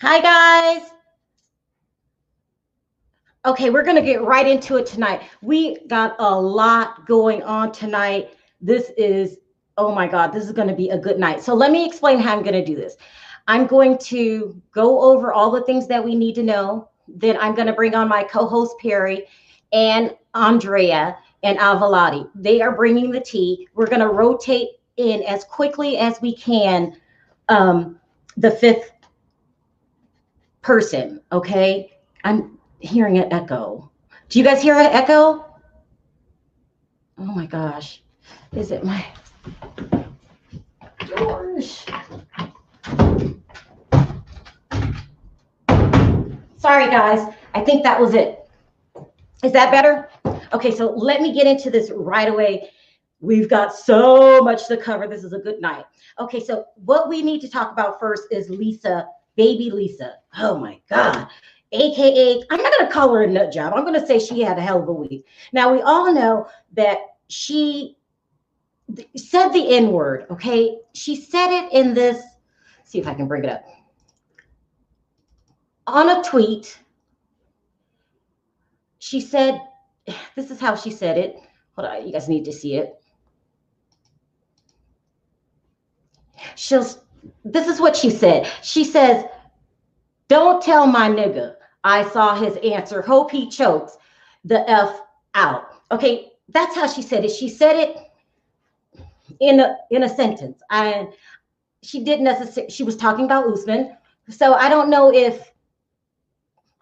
Hi, guys. Okay, we're going to get right into it tonight. We got a lot going on tonight. This is, oh my God, this is going to be a good night. So let me explain how I'm going to do this. I'm going to go over all the things that we need to know. Then I'm going to bring on my co-host Perry and Andrea and Avalati. They are bringing the tea. We're going to rotate in as quickly as we can the fifth person, okay? I'm hearing an echo. Do you guys hear an echo? Oh my gosh. Is it my doors? Sorry, guys. I think that was it. Is that better? Okay, so let me get into this right away. We've got so much to cover. This is a good night. Okay, so what we need to talk about first is Lisa, baby Lisa. Oh my God. AKA, I'm not going to call her a nut job. I'm going to say she had a hell of a week. Now, we all know that she said the N word, okay? She said it in this, see if I can bring it up, on a tweet. She said, this is how she said it. Hold on, you guys need to see it. This is what she said. She says, "Don't tell my nigga I saw his answer. Hope he chokes the F out." Okay, that's how she said it. She said it in a sentence. And she didn't necessarily, she was talking about Usman. So I don't know if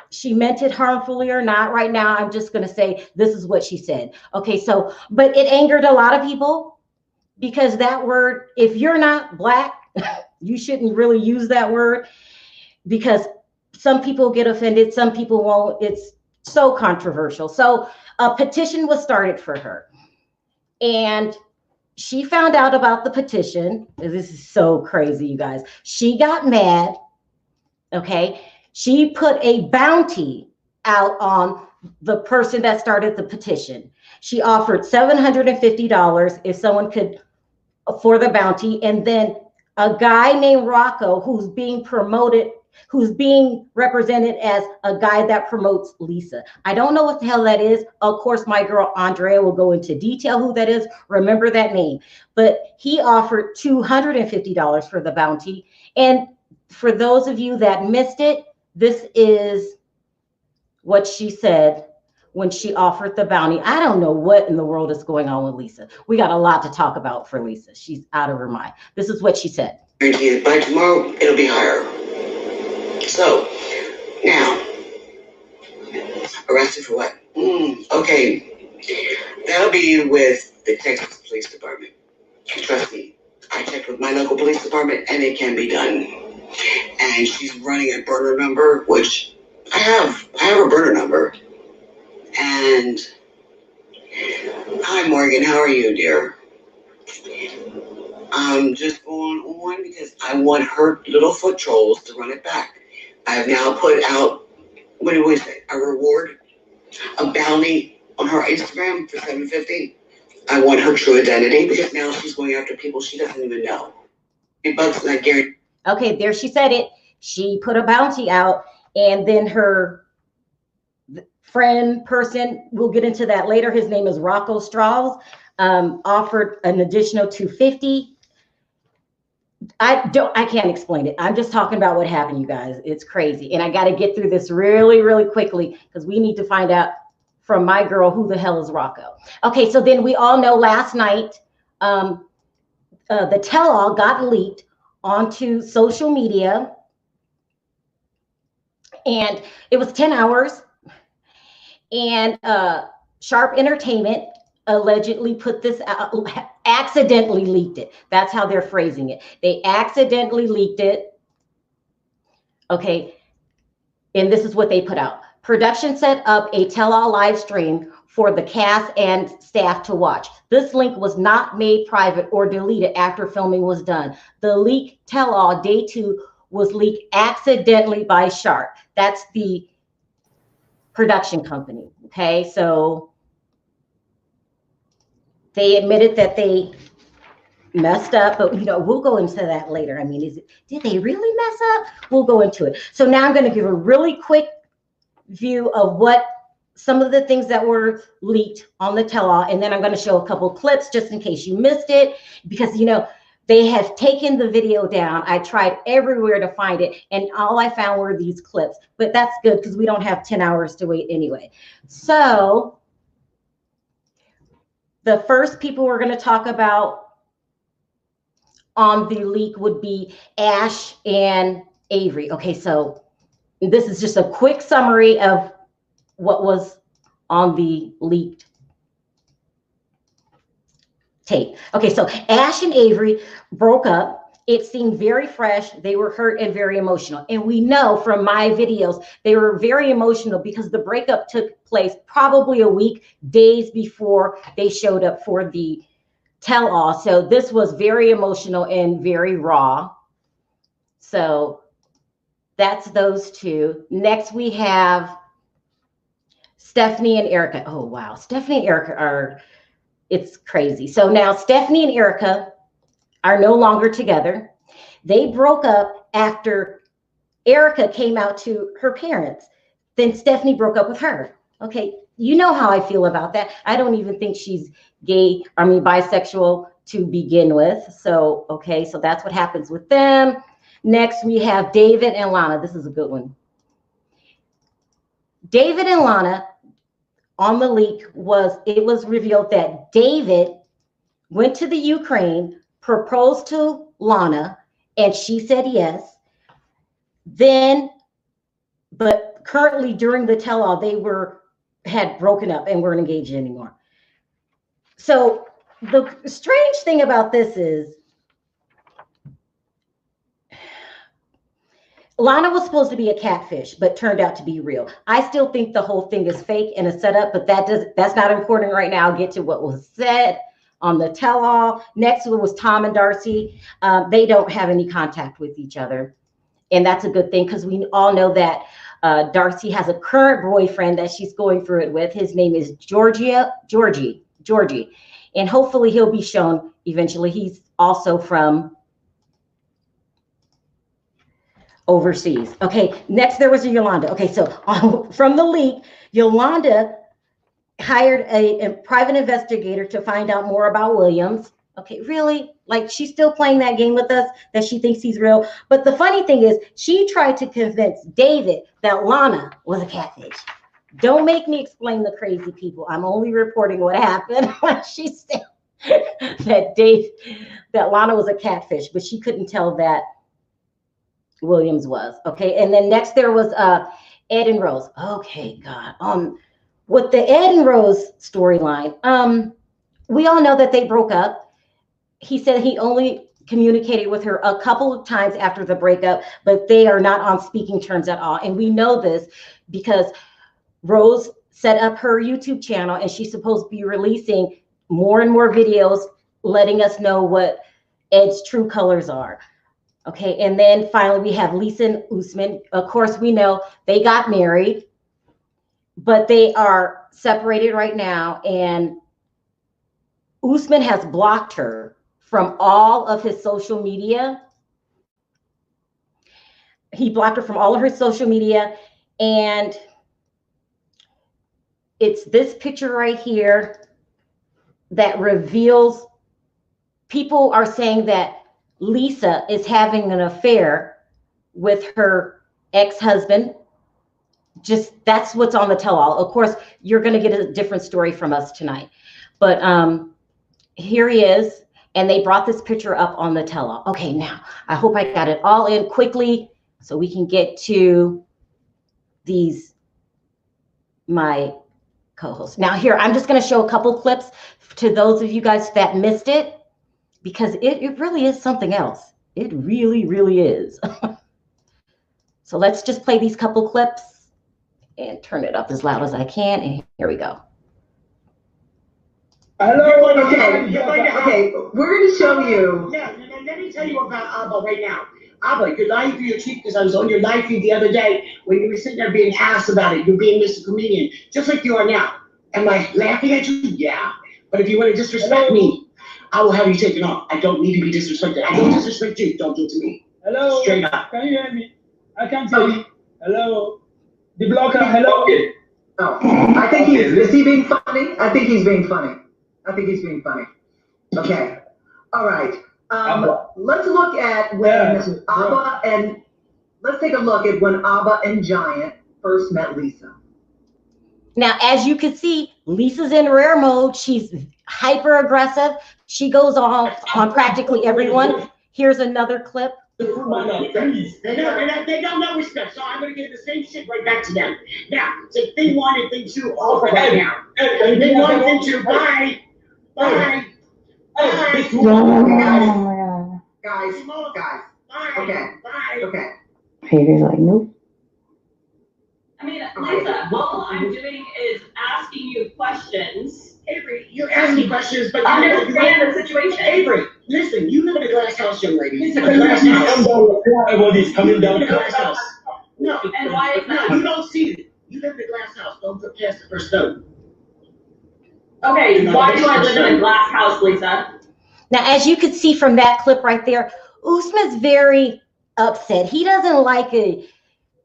she meant it harmfully or not. Right now, I'm just going to say this is what she said. Okay, so, but it angered a lot of people because that word, if you're not Black, you shouldn't really use that word because some people get offended, some people won't. It's so controversial. So a petition was started for her. And she found out about the petition. This is so crazy, you guys. She got mad. Okay. She put a bounty out on the person that started the petition. She offered $750 if someone could, for the bounty. And then a guy named Rocco, who's being promoted, who's being represented as a guy that promotes Lisa. I don't know what the hell that is. Of course, my girl Andrea will go into detail who that is. Remember that name. But he offered $250 for the bounty. And for those of you that missed it, this is what she said when she offered the bounty. I don't know what in the world is going on with Lisa. We got a lot to talk about for Lisa. She's out of her mind. This is what she said. By tomorrow, it'll be higher. So, now, arrested for what? Okay, that'll be with the Texas Police Department. Trust me, I checked with my local police department and it can be done. And she's running a burner number, which I have a burner number. And, hi Morgan, how are you, dear? I'm just going on because I want her little foot trolls to run it back. I've now put out, what do we say, a reward, a bounty on her Instagram for $750. I want her true identity because now she's going after people she doesn't even know. Bugs, I guarantee. Okay, there she said it. She put a bounty out, and then her friend person, we'll get into that later. His name is Rocco Strauss, offered an additional $250. I can't explain it. I'm just talking about what happened, you guys. It's crazy. And I got to get through this really, really quickly because we need to find out from my girl who the hell is Rocco. Okay, so then we all know last night the tell-all got leaked onto social media. And it was 10 hours. And Sharp Entertainment allegedly put this out, accidentally leaked it. That's how they're phrasing it. They accidentally leaked it. Okay. And this is what they put out. Production set up a tell-all live stream for the cast and staff to watch. This link was not made private or deleted after filming was done. The leak tell-all day 2 was leaked accidentally by Sharp. That's the production company. Okay. So they admitted that they messed up, but we'll go into that later. I mean, did they really mess up? We'll go into it. So now I'm going to give a really quick view of what some of the things that were leaked on the tell-all, and then I'm going to show a couple clips just in case you missed it, because they have taken the video down. I tried everywhere to find it, and all I found were these clips, but that's good because we don't have 10 hours to wait anyway. So the first people we're going to talk about on the leak would be Ash and Avery. Okay, so this is just a quick summary of what was on the leaked tape. Okay, so Ash and Avery broke up. It seemed very fresh. They were hurt and very emotional. And we know from my videos, they were very emotional because the breakup took place probably a week, days before they showed up for the tell-all. So this was very emotional and very raw. So that's those two. Next, we have Stephanie and Erica. Oh, wow. Stephanie and Erica it's crazy. So now Stephanie and Erica are no longer together. They broke up after Erica came out to her parents. Then Stephanie broke up with her. Okay, you know how I feel about that. I don't even think she's bisexual to begin with. So, okay, so that's what happens with them. Next, we have David and Lana. This is a good one. David and Lana, on the leak, it was revealed that David went to the Ukraine, proposed to Lana, and she said yes. But currently during the tell-all, they had broken up and weren't engaged anymore. So the strange thing about this is Lana was supposed to be a catfish, but turned out to be real. I still think the whole thing is fake and a setup, but that's not important right now. I'll get to what was said on the tell-all. Next was Tom and Darcy. They don't have any contact with each other. And that's a good thing because we all know that Darcy has a current boyfriend that she's going through it with. His name is Georgie. And hopefully he'll be shown eventually. He's also from overseas. Okay, next there was Yolanda. Okay, so from the leak, Yolanda hired a private investigator to find out more about Williams. Okay, really? Like, she's still playing that game with us that she thinks he's real. But the funny thing is, she tried to convince David that Lana was a catfish. Don't make me explain the crazy people. I'm only reporting what happened. She said that Lana was a catfish, but she couldn't tell that Williams was. Okay, and then next there was Ed and Rose. Okay, God. With the Ed and Rose storyline, we all know that they broke up. He said he only communicated with her a couple of times after the breakup, but they are not on speaking terms at all. And we know this because Rose set up her YouTube channel and she's supposed to be releasing more and more videos letting us know what Ed's true colors are. Okay, and then finally we have Lisa and Usman. Of course, we know they got married, but they are separated right now, and Usman has blocked her from all of his social media. He blocked her from all of her social media, and it's this picture right here that reveals, people are saying that Lisa is having an affair with her ex-husband. Just, that's what's on the tell-all. Of course, you're going to get a different story from us tonight. But here he is, and they brought this picture up on the tell-all. Okay, now, I hope I got it all in quickly so we can get to my co-hosts. Now here, I'm just going to show a couple clips to those of you guys that missed it, because it really is something else. It really, really is. So let's just play these couple clips and turn it up as loud as I can. And here we go. Hello. Okay. We're going to show you. Yeah, let me tell you about Abba right now. Abba, you're lying through your teeth because I was on your live feed the other day when you were sitting there being asked about it. You're being Mr. Comedian, just like you are now. Am I laughing at you? Yeah. But if you want to disrespect me, I will have you taken off. I don't need to be disrespected. I don't disrespect you. Don't do it to me. Hello. Straight up. Can you hear me? I can't hear you. Hello. The blocker. Hello. Okay. Oh, I think is he being funny? I think he's being funny. Okay. All right. Let's look at when Abba and let's take a look at when Abba and Giant first met Lisa. Now, as you can see, Lisa's in rare mode. She's hyper aggressive. She goes off on practically everyone. Here's another clip. They don't know respect, so I'm going to give the same shit right back to them. Now, say thing one and thing two, all for right now. Thing one, thing two, bye. Bye. Guys. Okay. Hater's like, nope. I mean, Lisa, all I'm doing is asking you questions. Avery, you're asking questions, but I understand the situation. Avery, listen, you live in a glass house, young lady. Listen, everybody's coming You down. live in a glass house. No, And why is that? no, you don't see it. You live in a glass house. Don't put past the first stone. Okay, why do I live in a glass house, Lisa? Now, as you could see from that clip right there, Usman's very upset. He doesn't like a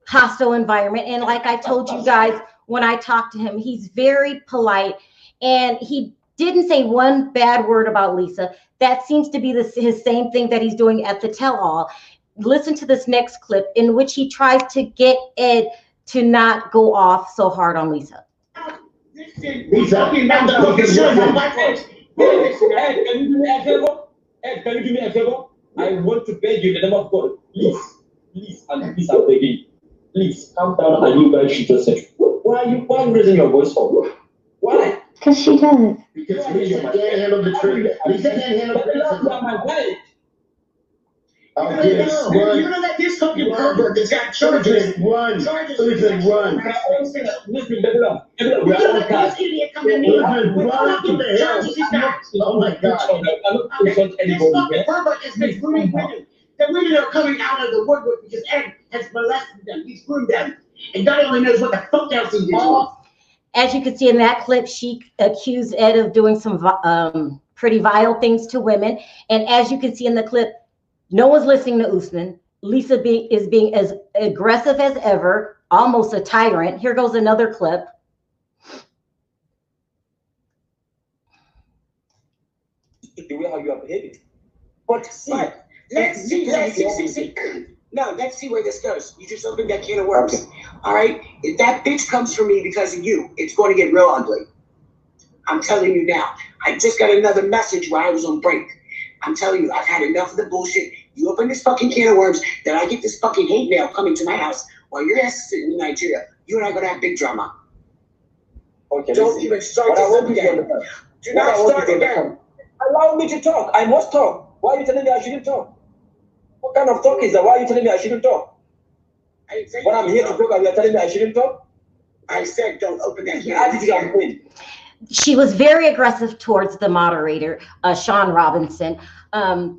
hostile environment. And like I told you guys, when I talked to him, he's very polite. And he didn't say one bad word about Lisa. That seems to be his same thing that he's doing at the tell-all. Listen to this next clip in which he tries to get Ed to not go off so hard on Lisa. Listen, we're talking about the fucking show. Ed, can you do me a favor? Ed, can you do me a favor? I want to beg you in the name of God. Please, I'm begging. Please, calm down and you guys should just say, why are you raising your voice for? Why? Because she does. Because Lisa can't handle the truth. Lisa can't handle the truth. You're gonna let this fucking pervert that's got charges run. Listen, run. Listen, level up. You're gonna let this idiot come in here with fucking charges he's got. Oh my God. This fucking pervert has been grooming women. The women are coming out of the woodwork because Ed has molested them. He's groomed them. And God only knows what the fuck else he did to them. As you can see in that clip, she accused Ed of doing some pretty vile things to women. And as you can see in the clip, no one's listening to Usman. Lisa is being as aggressive as ever, almost a tyrant. Here goes another clip. The way how you are behaving. But see, let's see. No, let's see where this goes. You just opened that can of worms. Okay. All right? If that bitch comes for me because of you, it's going to get real ugly. I'm telling you now. I just got another message while I was on break. I'm telling you, I've had enough of the bullshit. You open this fucking can of worms, then I get this fucking hate mail coming to my house while your ass is sitting in Nigeria. You and I are going to have big drama. Okay, Don't even start this again. Do not start again. Allow me to talk. I must talk. Why are you telling me I shouldn't talk? What kind of talk is that? Why are you telling me I shouldn't talk? When I'm here to talk and you're telling me I shouldn't talk? I said don't open that can. Attitude I'm playing. She was very aggressive towards the moderator, Shaun Robinson. They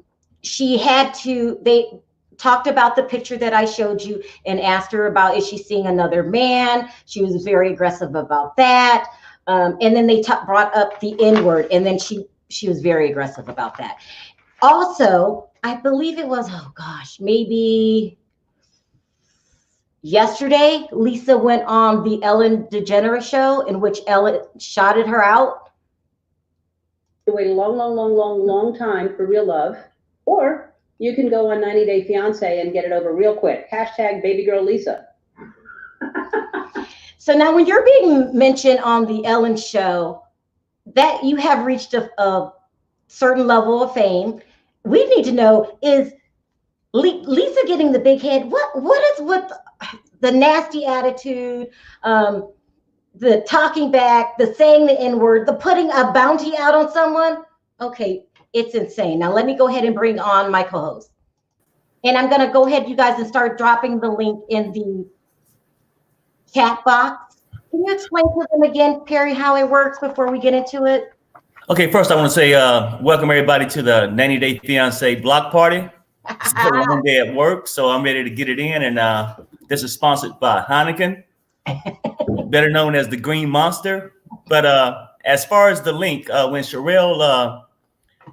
talked about the picture that I showed you and asked her about, is she seeing another man? She was very aggressive about that. And then they brought up the N-word, and then she was very aggressive about that. Also, I believe it was, maybe yesterday, Lisa went on the Ellen DeGeneres show in which Ellen shouted her out. To wait a long time for real love, or you can go on 90 Day Fiance and get it over real quick. Hashtag baby girl Lisa. So now when you're being mentioned on the Ellen show, that you have reached a certain level of fame, we need to know, is Lisa getting the big head? What is with the nasty attitude, the talking back, the saying the N-word, the putting a bounty out on someone? Okay, it's insane. Now let me go ahead and bring on my co-host. And I'm gonna go ahead, you guys, and start dropping the link in the chat box. Can you explain to them again, Perry, how it works before we get into it? Okay, first I want to say welcome everybody to the 90 Day Fiance block party. It's a long day at work, so I'm ready to get it in. And this is sponsored by Heineken, better known as the Green Monster. But as far as the link, when Sharrell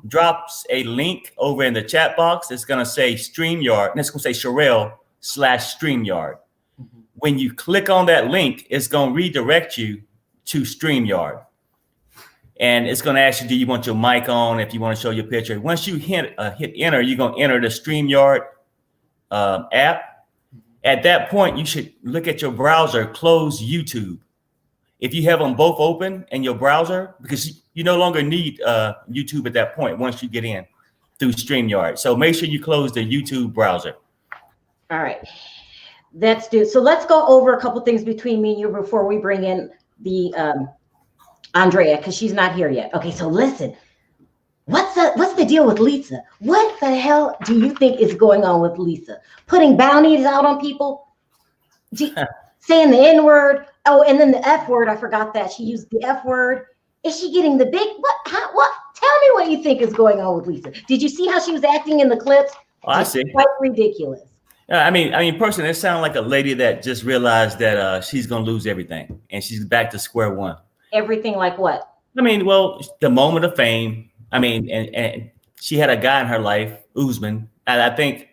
drops a link over in the chat box. It's going to say StreamYard, and it's going to say Sharrell/StreamYard. When you click on that link, it's going to redirect you to StreamYard. And it's going to ask you, do you want your mic on, if you want to show your picture. Once you hit enter, you're going to enter the StreamYard app. At that point, you should look at your browser, close YouTube. If you have them both open in your browser, because you no longer need YouTube at that point once you get in through StreamYard. So make sure you close the YouTube browser. All right. Let's do. So let's go over a couple things between me and you before we bring in the Andrea, because she's not here yet. Okay, so listen. What's the deal with Lisa? What the hell do you think is going on with Lisa? Putting bounties out on people? Saying the N-word? Oh, and then the F word. I forgot that. She used the F word. Is she getting the big, what? Tell me what you think is going on with Lisa. Did you see how she was acting in the clips? Oh, I see. Quite ridiculous. I mean, personally, it sounded like a lady that just realized that she's going to lose everything and she's back to square one. Everything like what? I mean, well, the moment of fame. I mean, and she had a guy in her life, Usman, and I think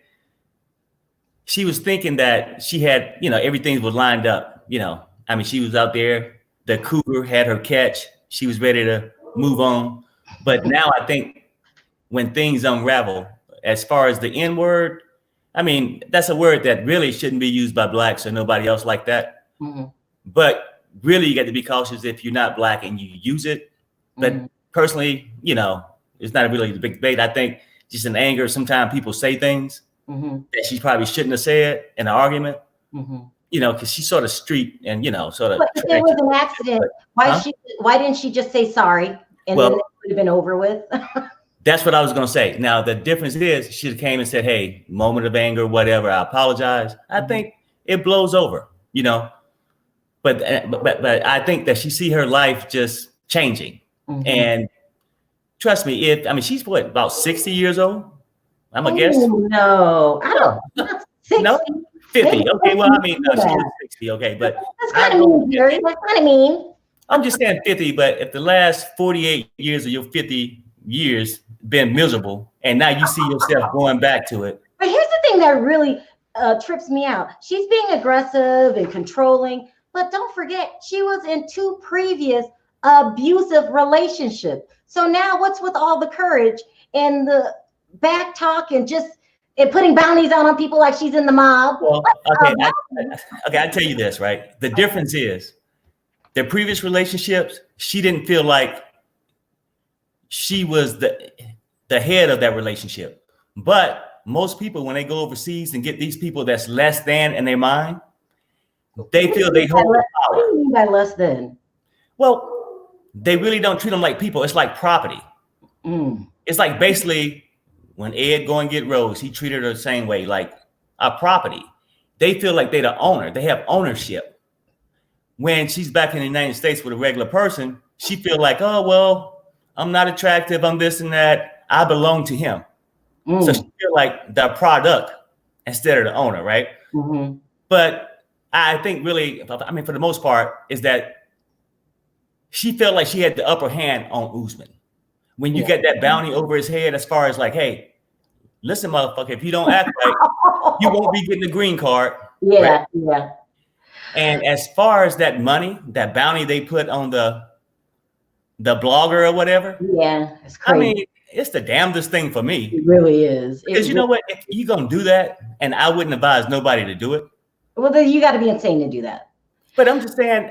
she was thinking that she had, everything was lined up. I mean, she was out there. The cougar had her catch. She was ready to move on. But now I think when things unravel, as far as the N-word, I mean, that's a word that really shouldn't be used by blacks or nobody else like that. Mm-hmm. But really, you got to be cautious if you're not black and you use it. But personally, it's not really the big debate. I think just in anger, sometimes people say things that she probably shouldn't have said in an argument. Because she's sort of street and sort of. But if there was an accident, why didn't she just say sorry and then it would have been over with? That's what I was going to say. Now the difference is she came and said, "Hey, moment of anger, whatever. I apologize." I think it blows over, But I think that she see her life just changing, and trust me, she's what, about 60 years old? I'm a guess. No, I don't. 60. No. 50. Okay, well, no, she's 60. Okay, but that's kind of mean, Jerry. That's kind of mean. I'm just saying 50, but if the last 48 years of your 50 years been miserable, and now you see yourself going back to it. But here's the thing that really trips me out. She's being aggressive and controlling, but don't forget, she was in 2 previous abusive relationships. So now what's with all the courage and the back talk and putting bounties out on people like she's in the mob? Well, I tell you this, right? The difference is their previous relationships, she didn't feel like she was the head of that relationship. But most people, when they go overseas and get these people that's less than in their mind, they feel they hold power. What do you mean by less than? Well, they really don't treat them like people. It's like property. It's like basically when Ed go and get Rose, he treated her the same way, like a property. They feel like they're the owner. They have ownership. When she's back in the United States with a regular person, she feel like, oh, well, I'm not attractive. I'm this and that. I belong to him. So she feel like the product instead of the owner, right? But I think really, for the most part, is that she felt like she had the upper hand on Usman. When you get that bounty over his head, as far as like, hey, listen, motherfucker, if you don't act right, you won't be getting the green card. Yeah. And as far as that money, that bounty they put on the blogger or whatever. Yeah, it's crazy. It's the damnedest thing for me. It really is. Because you know what? If you're going to do that, and I wouldn't advise nobody to do it. Well, then you got to be insane to do that. But I'm just saying,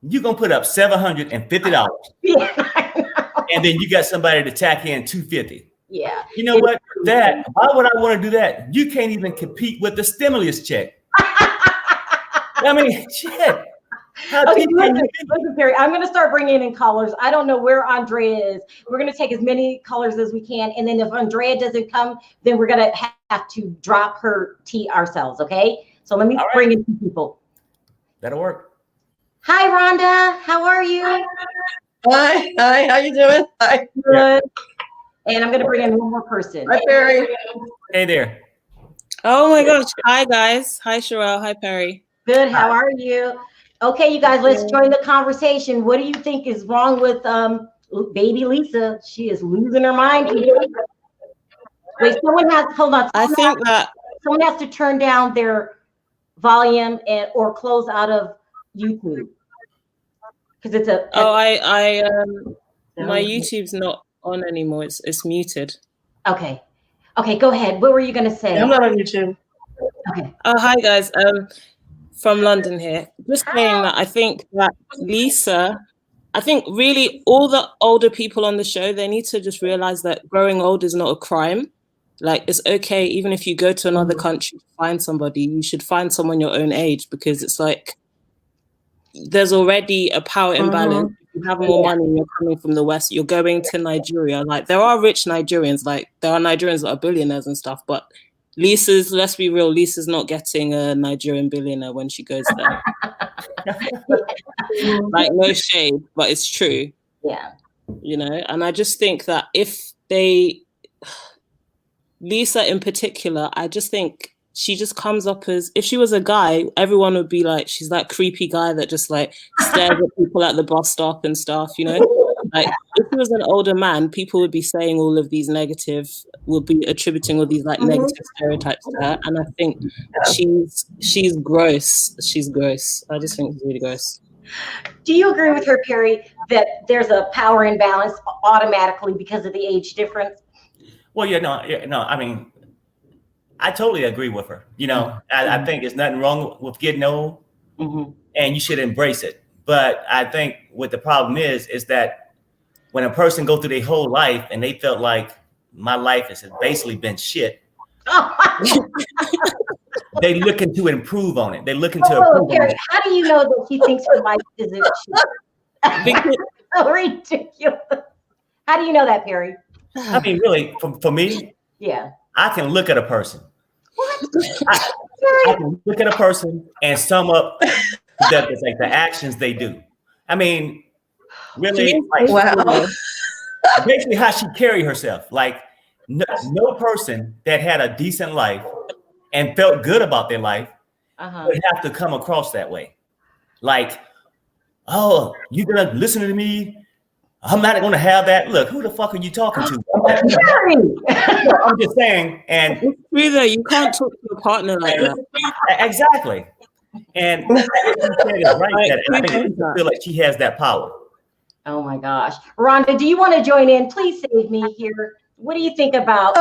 you're going to put up $750. Yeah. And then you got somebody to tack in $250. Yeah. You know what? Why would I want to do that? You can't even compete with the stimulus check. Shit. Okay, listen, Perry, I'm going to start bringing in callers. I don't know where Andrea is. We're going to take as many callers as we can. And then if Andrea doesn't come, then we're going to have to drop her tea ourselves. Okay. So let me bring in some people. That'll work. Hi, Rhonda. How are you? Hi. How you doing? Hi. Good. And I'm going to bring in one more person. Hi, Perry. Hey there. Oh my gosh. Hi, guys. Hi, Sharrell. Hi, Perry. Good. How are you? Okay, you guys, let's join the conversation. What do you think is wrong with baby Lisa, she is losing her mind. Wait, someone has, hold on. I think that Someone has to turn down their volume or close out of YouTube. Because it's a. my YouTube's not on anymore. It's muted. Okay. Okay, go ahead. What were you going to say? I'm not on YouTube. Okay. Oh, hi guys. From London here. Just saying that I think that Lisa, I think really all the older people on the show, they need to just realize that growing old is not a crime. Like, it's okay, even if you go to another country to find somebody, you should find someone your own age, because it's like there's already a power imbalance. If you have more money, you're coming from the West, you're going to Nigeria. Like, there are rich Nigerians, like there are Nigerians that are billionaires and stuff, but Lisa's, let's be real, Lisa's not getting a Nigerian billionaire when she goes there. Like, no shade, but it's true. Yeah. You know, and I just think that if they, Lisa in particular, I just think she just comes up as, if she was a guy, everyone would be like, she's that creepy guy that just like stares at people at the bus stop and stuff, you know? Like, if he was an older man, people would be saying all of these would be attributing all these like negative stereotypes to her. And I think she's gross. She's gross. I just think she's really gross. Do you agree with her, Perry, that there's a power imbalance automatically because of the age difference? Well, no. I mean, I totally agree with her. You know, I think there's nothing wrong with getting old, and you should embrace it. But I think what the problem is that when a person go through their whole life and they felt like my life has basically been shit, they looking to improve on it. They looking to improve Perry, on it. how do you know that she thinks her life isn't shit? So ridiculous. How do you know that, Perry? I mean, really, for me, yeah, I can look at a person. I can look at a person and sum up the actions they do. I mean, really, like, basically how she carry herself. Like, no person that had a decent life and felt good about their life would have to come across that way. Like, oh, you gonna listen to me? I'm not gonna have that. Look, who the fuck are you talking to? I'm just saying. And you can't talk to a partner like that. Exactly. And I feel like she has that power. Oh my gosh. Rhonda, do you want to join in? Please save me here. What do you think about?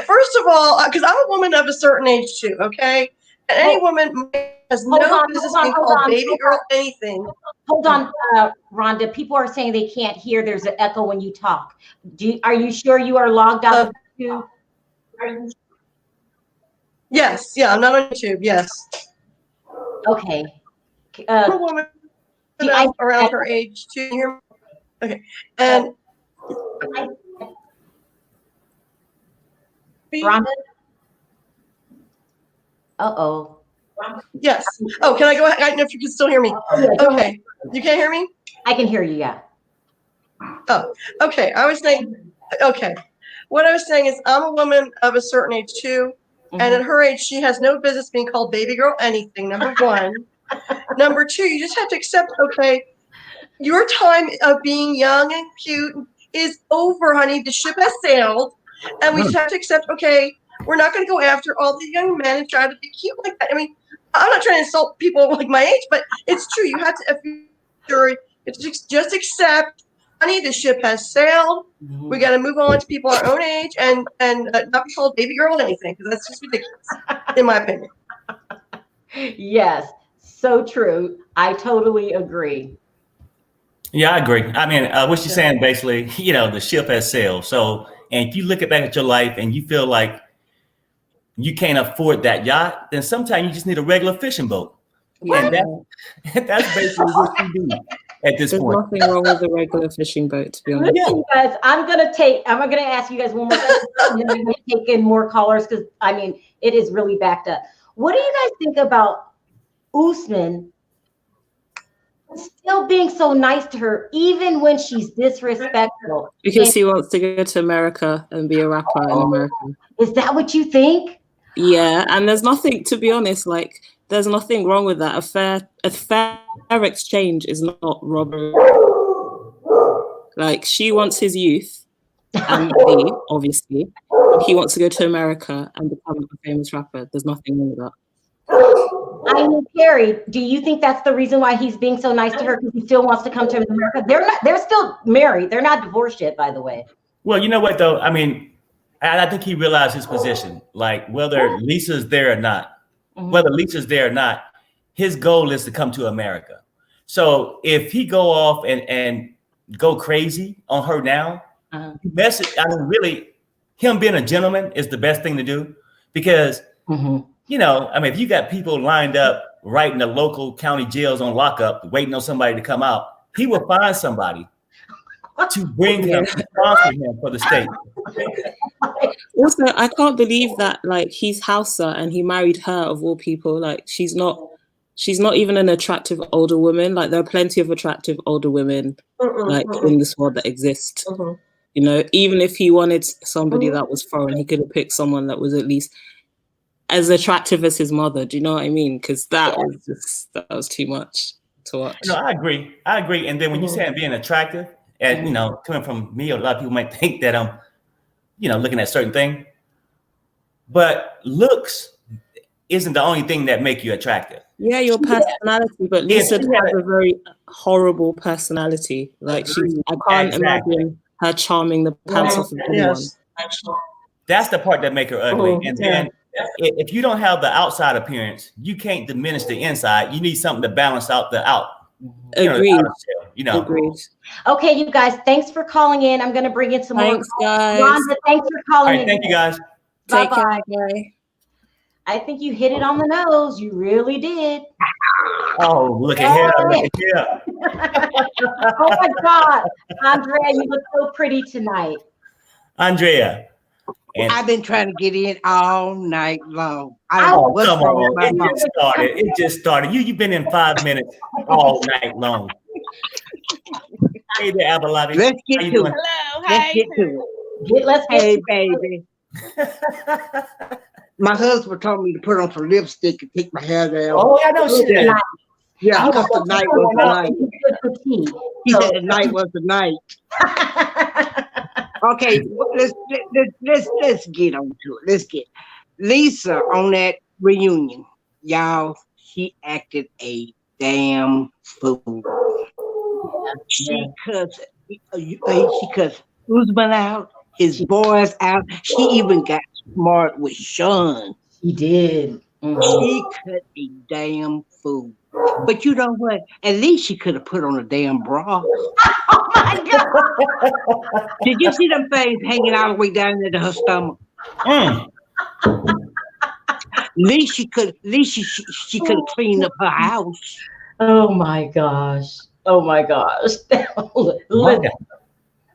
First of all, because I'm a woman of a certain age too, okay? And any woman has no business being called baby girl anything. Hold on, Rhonda. People are saying they can't hear. There's an echo when you talk. Are you sure you are logged out? Yes, yeah, I'm not on YouTube, yes. Okay. I'm a woman around her age too. You hear me? Okay. And Rhonda? Uh-oh. Yes. Oh, can I go ahead? I don't know if you can still hear me. Okay. You can't hear me? I can hear you, yeah. Oh, okay. Okay. What I was saying is I'm a woman of a certain age too. And at her age, she has no business being called baby girl anything, number one. Number two, you just have to accept, okay, your time of being young and cute is over, honey. The ship has sailed. And we just have to accept, okay, we're not going to go after all the young men and try to be cute like that. I mean, I'm not trying to insult people like my age, but it's true. You have to, just accept, honey, the ship has sailed. We got to move on to people our own age and not be called baby girl or anything, because that's just ridiculous, in my opinion. Yes, so true. I totally agree. Yeah, I agree. I mean, what she's saying basically, the ship has sailed. So, and if you look back at your life and you feel like you can't afford that yacht, then sometimes you just need a regular fishing boat. What? And that's basically what you do at this point. There's nothing wrong with a regular fishing boat, to be honest. Listen, guys, I'm gonna ask you guys one more question, and then we're gonna take in more callers, because I mean it is really backed up. What do you guys think about Usman still being so nice to her, even when she's disrespectful? Because he wants to go to America and be a rapper in America. Is that what you think? Yeah, and there's nothing, to be honest, like, There's nothing wrong with that. A fair exchange is not robbery. Like, she wants his youth, and he, obviously, he wants to go to America and become a famous rapper. There's nothing wrong with that. I mean, Carrie, do you think that's the reason why he's being so nice to her? Because he still wants to come to America. They're still married. They're not divorced yet, by the way. Well, you know what though? I mean, I think he realized his position. Like, whether Lisa's there or not, his goal is to come to America. So if he go off and go crazy on her now, really, him being a gentleman is the best thing to do, because you know, I mean, if you got people lined up right in the local county jails on lockup, waiting on somebody to come out, he will find somebody to bring him, sponsor him for the state. Also, I can't believe that, like, he's Hausa and he married her of all people. Like, she's not even an attractive older woman. Like, there are plenty of attractive older women like in this world that exist. You know, even if he wanted somebody that was foreign, he could have picked someone that was at least as attractive as his mother. Do you know what I mean? Because that was too much to watch. No, I agree. And then when you say I'm being attractive, and you know, coming from me, a lot of people might think that I'm, you know, looking at certain things. But looks isn't the only thing that make you attractive. Yeah, your personality. But Lisa has a very horrible personality. Like, I can't imagine her charming the pants off of anyone. That's the part that make her ugly. And then if you don't have the outside appearance, you can't diminish the inside. You need something to balance out the out. Agreed. Agreed. Okay, you guys, thanks for calling in. I'm going to bring in some more. Guys. Rhonda, thanks for calling in. All right, thank you, guys. Bye-bye. I think you hit it on the nose. You really did. Oh, look at him. Look at him. Oh, my God. Andrea, you look so pretty tonight. Andrea. I've been trying to get in all night long. Come on. It just started. You've been in 5 minutes all night long. Hey there, Abalabi. Let's get to it. Hello. Let's get to it. Hey, baby. My husband told me to put on some lipstick and take my hair down. Oh, I know she did. Yeah, because the night was the night. He said the night was the night. Okay, let's get on to it. Let's get Lisa on that reunion. Y'all, she acted a damn fool. She cussed Usman out, his boys out. She even got smart with Shaun. She did. She cut a damn fool. But you know what? At least she could have put on a damn bra. Oh my God! Did you see them things hanging all the way down into her stomach? At least she could have cleaned up her house. Oh my gosh! Oh my gosh!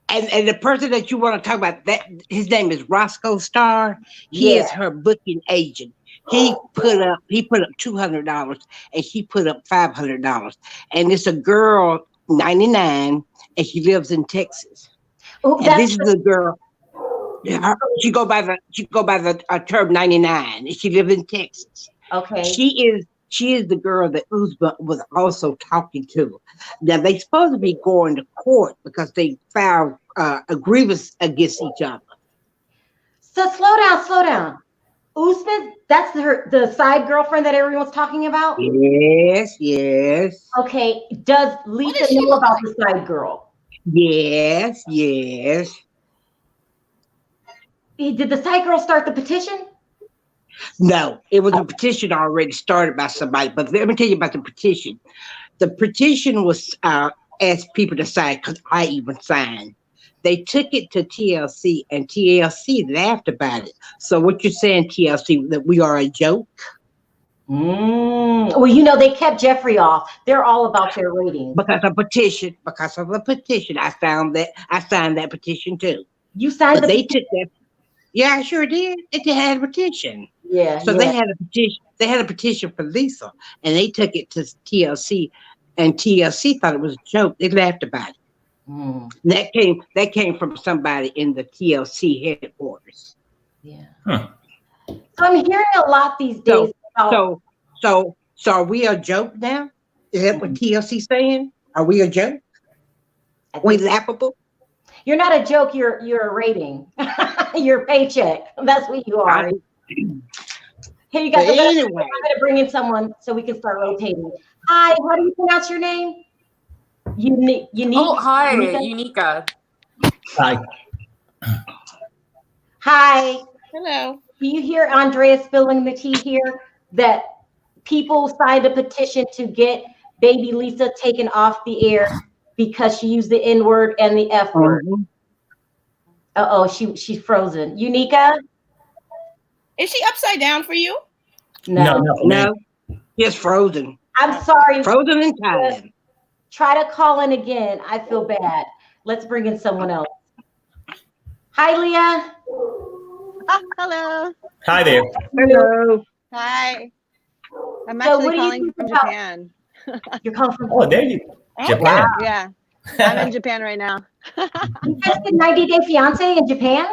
And the person that you want to talk about, that his name is Roscoe Starr. He is her booking agent. He put up $200 and she put up $500. And it's a girl, 99, and she lives in Texas. Oh, and this is the girl. She go by the term 99, and she lives in Texas. Okay. She is the girl that Uzma was also talking to. Now they supposed to be going to court because they filed a grievance against each other. So slow down. Usman, that's the side girlfriend that everyone's talking about? Yes. Okay, does Lisa know about the side girl? Yes. Did the side girl start the petition? No, it was a petition already started by somebody, but let me tell you about the petition. The petition was asked people to sign, because I even signed. They took it to TLC, and TLC laughed about it. So what you're saying, TLC, that we are a joke? Well, you know, they kept Jeffrey off. They're all about their ratings. Because of a petition. I signed that petition too. You signed they took that. Yeah, I sure did. They had a petition. Yeah. So they had a petition. They had a petition for Lisa, and they took it to TLC, and TLC thought it was a joke. They laughed about it. That came from somebody in the TLC headquarters. Yeah. So I'm hearing a lot these days. So So are we a joke now? Is that what TLC saying? Are we a joke? We laughable? You're not a joke. You're a rating. You're a paycheck. That's what you are. Here you guys. But anyway. I'm gonna bring in someone so we can start rotating. Hi, how do you pronounce your name? Unique. Oh, hi, Unica. Hi. Hi. Hello. Do you hear Andrea spilling the tea here that people signed a petition to get baby Lisa taken off the air because she used the N word and the F word? Uh-oh, she's frozen. Unica? Is she upside down for you? No. Just frozen. I'm sorry. Frozen in time. Try to call in again. I feel bad. Let's bring in someone else. Hi, Leah. Hello. Hi there. Hello. Hi. I'm So actually what do you calling think from about- Japan. You're calling from Oh, there you go. Japan. Yeah. I'm in Japan right now. You guys did 90 Day Fiance in Japan?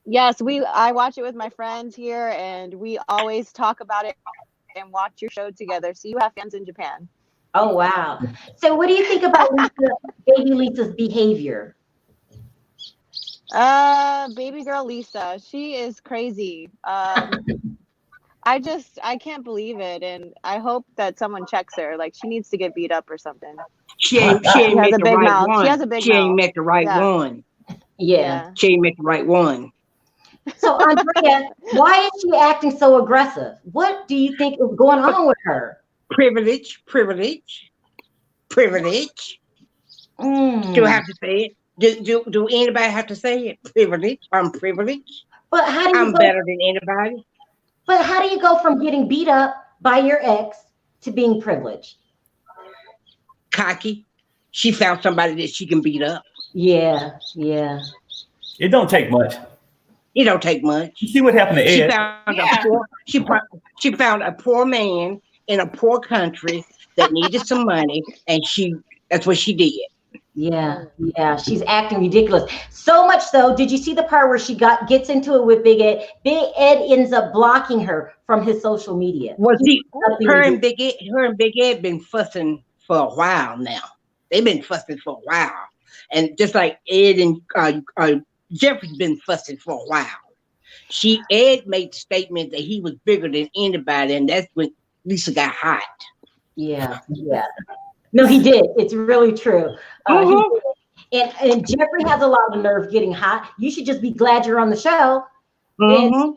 Yes, I watch it with my friends here, and we always talk about it and watch your show together. So you have fans in Japan. Oh, wow. So what do you think about baby Lisa's behavior? Baby girl Lisa, she is crazy. I can't believe it, and I hope that someone checks her. Like, she needs to get beat up or something. She ain't has met a the big right mouth. one. She has a big She ain't mouth. met the right Yeah. one. Yeah. She ain't met the right one. So, Andrea, why is she acting so aggressive? What do you think is going on with her? Privilege. Do I have to say it? Do anybody have to say it? Privilege. I'm privileged. But how do you I'm go, better than anybody. But how do you go from getting beat up by your ex to being privileged? Cocky. She found somebody that she can beat up. Yeah. It don't take much. It don't take much. You see what happened to She Ed? she found a poor man in a poor country that needed some money, and that's what she did. Yeah. She's acting ridiculous. So much so, did you see the part where she gets into it with Big Ed? Big Ed ends up blocking her from his social media. Well, see, her and Big Ed been fussing for a while now. They've been fussing for a while, and just like Ed and Jeffrey's been fussing for a while. Ed made the statement that he was bigger than anybody, and that's when Lisa got hot. Yeah. No, he did. It's really true. He did. And Jeffrey has a lot of nerve getting hot. You should just be glad you're on the show. And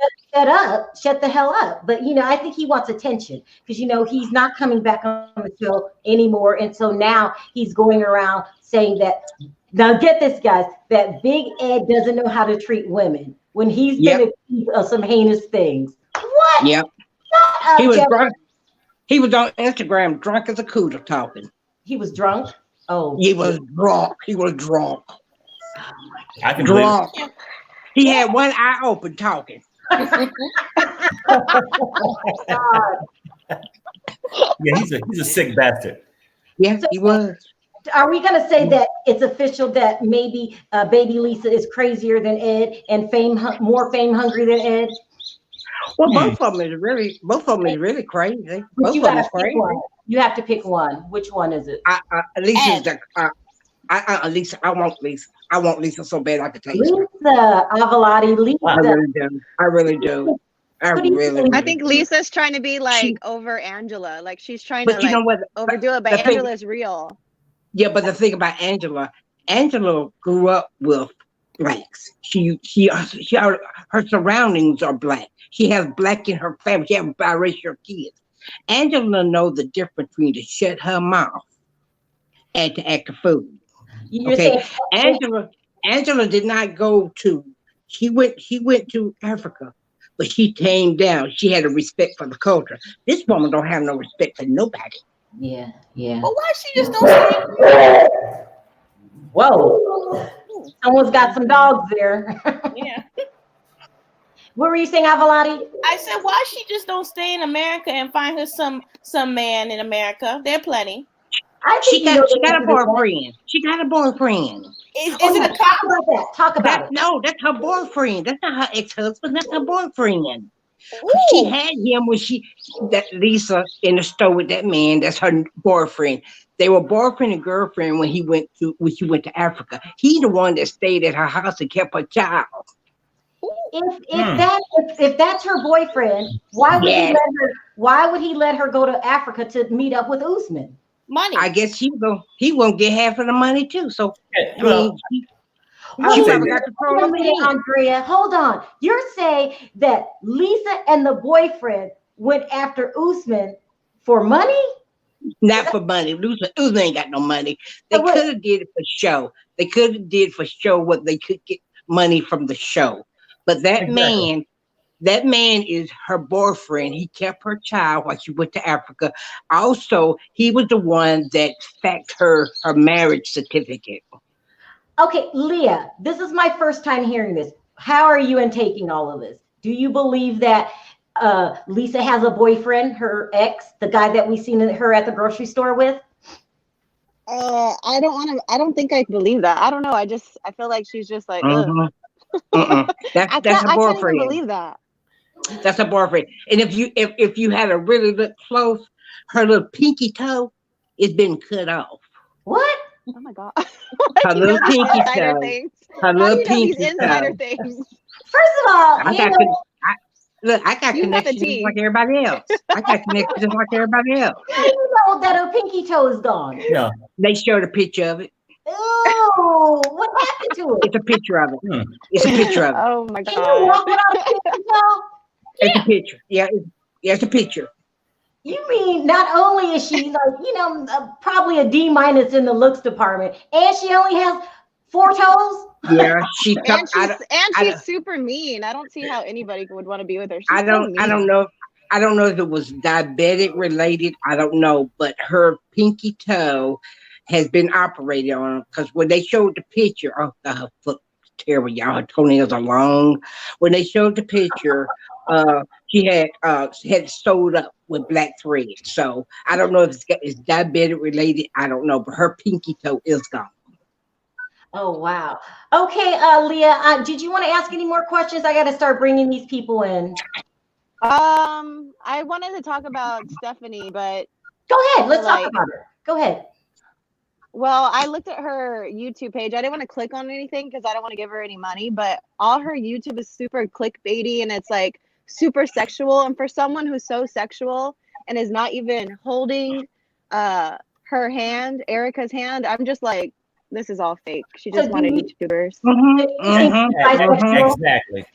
shut the hell up. But I think he wants attention because he's not coming back on the show anymore. And so now he's going around saying that, now get this, guys, that Big Ed doesn't know how to treat women when he's been accused of some heinous things. What? Yep. He was drunk. He was on Instagram drunk as a cooter talking. He was drunk? Oh. He was drunk. I can drunk. He had one eye open talking. God. Yeah, he's a sick bastard. Yeah, he was. Are we going to say that it's official that maybe baby Lisa is crazier than Ed and more fame hungry than Ed? Well, both of them is really crazy. Both of them is crazy. You have to pick one. Which one is it? Lisa, I want Lisa. I want Lisa so bad I could taste her. Lisa, Avalati, Lisa. I really do. I think Lisa's trying to be like over Angela. Like she's trying to overdo it, but Angela's real. Yeah, but the thing about Angela grew up with blacks. Her surroundings are black. She has black in her family. She has biracial kids. Angela knows the difference between to shut her mouth and to act a fool. Okay, Angela did not go to. She went to Africa, but she came down. She had a respect for the culture. This woman don't have no respect for nobody. Yeah. But why she just don't say? Whoa! Someone's got some dogs there. Yeah. What were you saying, Avalati? I said, why she just don't stay in America and find her some man in America? There are plenty. She got a boyfriend. She got a boyfriend. Is it a cop? Talk about that. No, that's her boyfriend. That's not her ex-husband. That's her boyfriend. She had him when that Lisa in the store with that man. That's her boyfriend. They were boyfriend and girlfriend when she went to Africa. He the one that stayed at her house and kept her child. If that's her boyfriend, why would he let her go to Africa to meet up with Usman? Money. I guess he won't get half of the money too. So Andrea, hold on. You're saying that Lisa and the boyfriend went after Usman for money? Not for money. Usman ain't got no money. They could have did it for show. They could have did for show what they could get money from the show. But that man is her boyfriend. He kept her child while she went to Africa. Also, he was the one that faxed her marriage certificate. Okay, Leah, this is my first time hearing this. How are you in taking all of this? Do you believe that Lisa has a boyfriend, her ex, the guy that we seen her at the grocery store with? I don't think I believe that. I don't know. I feel like she's just like, That's I a can't boyfriend. even believe that. That's a boyfriend. And if you had a really look close, her little pinky toe is been cut off. What? Oh my God. Her little pinky toe. Her little pinky toe. Insider things? First of all, I got connections just like everybody else. I got connections just like everybody else. You know that her pinky toe is gone. Yeah. They showed a picture of it. Oh, what happened to it? It's a picture of it. It's a picture of it. Oh my God. Can you walk without a pinky toe? It's a picture. Yeah, it's a picture. You mean not only is she like, probably a D- in the looks department, and she only has 4 toes? Yeah, she's super mean. I don't see how anybody would want to be with her. She's I don't know. I don't know if it was diabetic related. I don't know, but her pinky toe has been operated on because when they showed the picture, her foot was terrible, y'all. Her toenails are long. When they showed the picture, she had sewed up with black thread. So I don't know if it's diabetic related. I don't know, but her pinky toe is gone. Oh, wow. Okay, Leah, did you want to ask any more questions? I got to start bringing these people in. I wanted to talk about Stephanie, but go ahead. Let's talk about her. Go ahead. Well, I looked at her YouTube page. I didn't want to click on anything because I don't want to give her any money, but all her YouTube is super clickbaity and it's like super sexual. And for someone who's so sexual and is not even holding her hand, Erica's hand, I'm just like, this is all fake. She just wanted YouTubers. Exactly.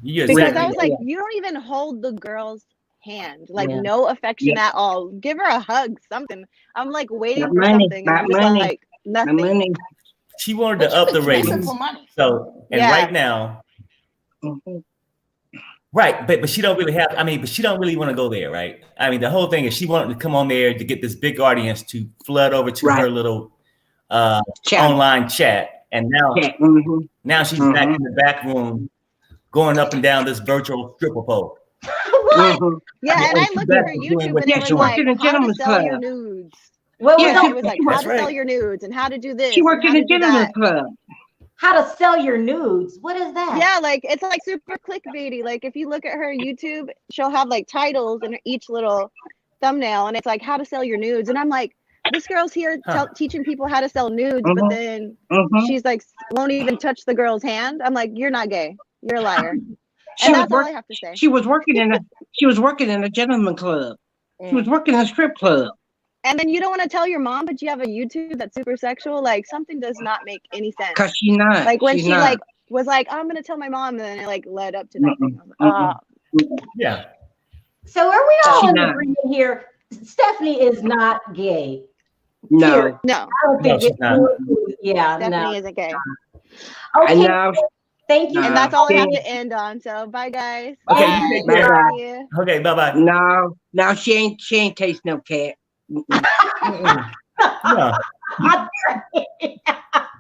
Because I was like, you don't even hold the girl's hand, like no affection at all. Give her a hug, something. I'm like waiting for something. And I'm just like, nothing. She wanted to up the ratings. So right now, right, but she don't really have. But she don't really want to go there, right? I mean, the whole thing is she wanted to come on there to get this big audience to flood over to her little online chat, and now she's back in the back room, going up and down this virtual stripper pole. Yeah, and I looked at her YouTube and it was like, how to sell your nudes. Well, it was like how to sell your nudes and how to do this. She worked in a gentleman's club. How to sell your nudes? What is that? Yeah, like it's like super clickbaity. Like if you look at her YouTube, she'll have like titles in each little thumbnail, and it's like how to sell your nudes. And I'm like, this girl's here teaching people how to sell nudes, but then she's like won't even touch the girl's hand. I'm like, you're not gay. You're a liar. And that's all I have to say. She was working in a gentleman club. She was working in a strip club. And then you don't want to tell your mom, but you have a YouTube that's super sexual. Like something does not make any sense. Cause she's not. Like when she was like, oh, I'm gonna tell my mom, and then it like led up to nothing. Yeah. So are we all in agreement here? Stephanie is not gay. No. No. I don't think she's not. Yeah. Stephanie isn't gay. Okay. I know. Thank you. And that's all I have to end on. So bye guys. Okay, you take care. Bye-bye. Okay, bye-bye. No, she ain't taste no cat. No.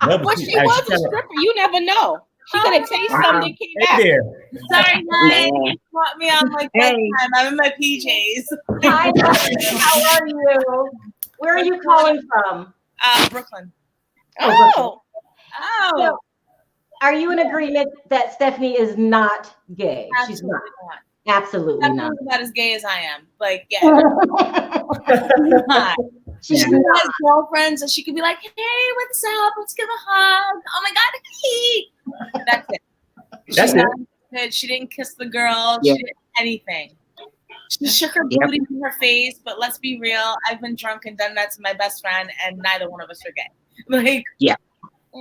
But she was a stripper. You never know. She could have tasted something came back. Sorry, guys. You caught me on my bedtime. I'm in my PJs. Hi, how are you? Where are you calling from? Brooklyn. Oh. So, are you in agreement that Stephanie is not gay? Absolutely not. Absolutely That's not. about as gay as I am. Like, yeah. She has girlfriends and she could be like, hey, what's up? Let's give a hug. Oh my God, hey. That's it. She didn't kiss the girl. Yeah. She didn't anything. She shook her booty in her face, but let's be real. I've been drunk and done that to my best friend, and neither one of us are gay. Like,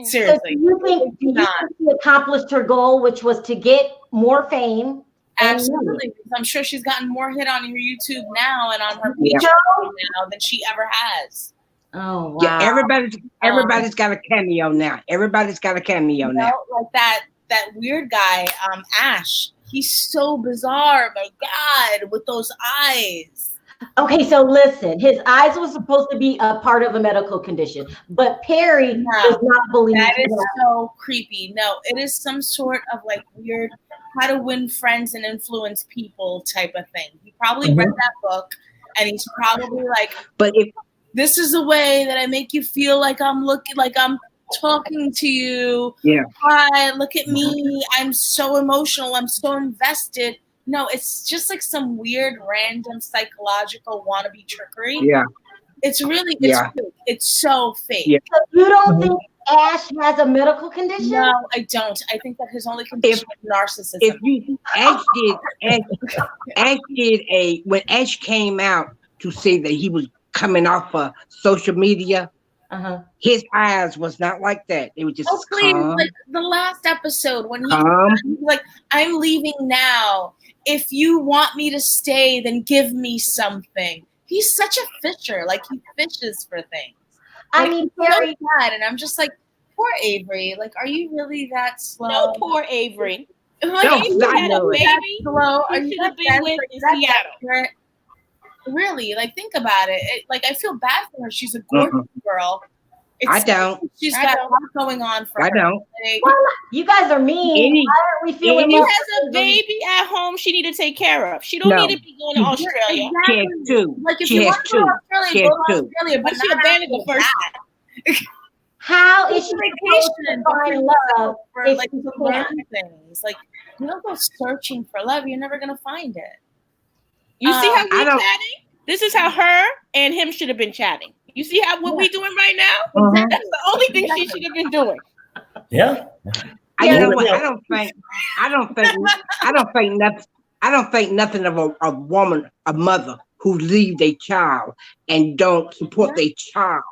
seriously. So do you think she accomplished her goal, which was to get more fame? Absolutely. Because I'm sure she's gotten more hit on her YouTube now and on her page now than she ever has. Oh wow. Yeah, everybody's got a cameo now. Everybody's got a cameo now. Like that weird guy, Ash. He's so bizarre, my God, with those eyes. Okay, so listen, his eyes was supposed to be a part of a medical condition, but Perry does not believe that is so creepy. No, it is some sort of like weird how to win friends and influence people type of thing. He probably read that book and he's probably like, but if this is the way that I make you feel like I'm looking like I'm talking to you. Yeah. Hi, look at me. I'm so emotional. I'm so invested. No, it's just like some weird, random psychological wannabe trickery. Yeah. It's really, it's fake. It's so fake. Yeah. So you don't think Ash has a medical condition? No, I don't. I think that his only condition is narcissism. If you Ash did when Ash came out to say that he was coming off of social media, his eyes was not like that. It was just calm. Like the last episode when he was like, I'm leaving now. If you want me to stay, then give me something. He's such a fisher. Like he fishes for things. I mean, Perry, so bad, and I'm just like, poor Avery. Like, are you really that slow? No, poor Avery. Like, you had a baby. Slow? Are You you should have that been with Seattle. Really, like think about it. Like I feel bad for her. She's a gorgeous girl. I don't. She's got a lot going on for her. I don't. Well, you guys are mean. Why are we feeling? She has a baby at home. She need to take care of. She don't need to be going to Australia. She has two. Like if She you has want to go two. to Australia, She go has to two. Australia, but She abandoned the first one. How is she vacation find love for if like she to can't? learn things? Like you don't go searching for love. You're never gonna find it. You see how we're chatting? This is how her and him should have been chatting. You see how what we doing right now? That's the only thing she should have been doing. Yeah. I don't think nothing of a woman, a mother who leave their child and don't support their child.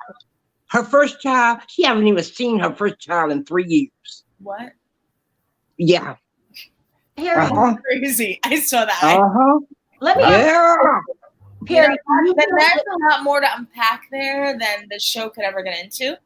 Her first child, she haven't even seen her first child in 3 years. What? Yeah. Crazy. I saw that. Let me Perry, there's a lot more to unpack there than the show could ever get into.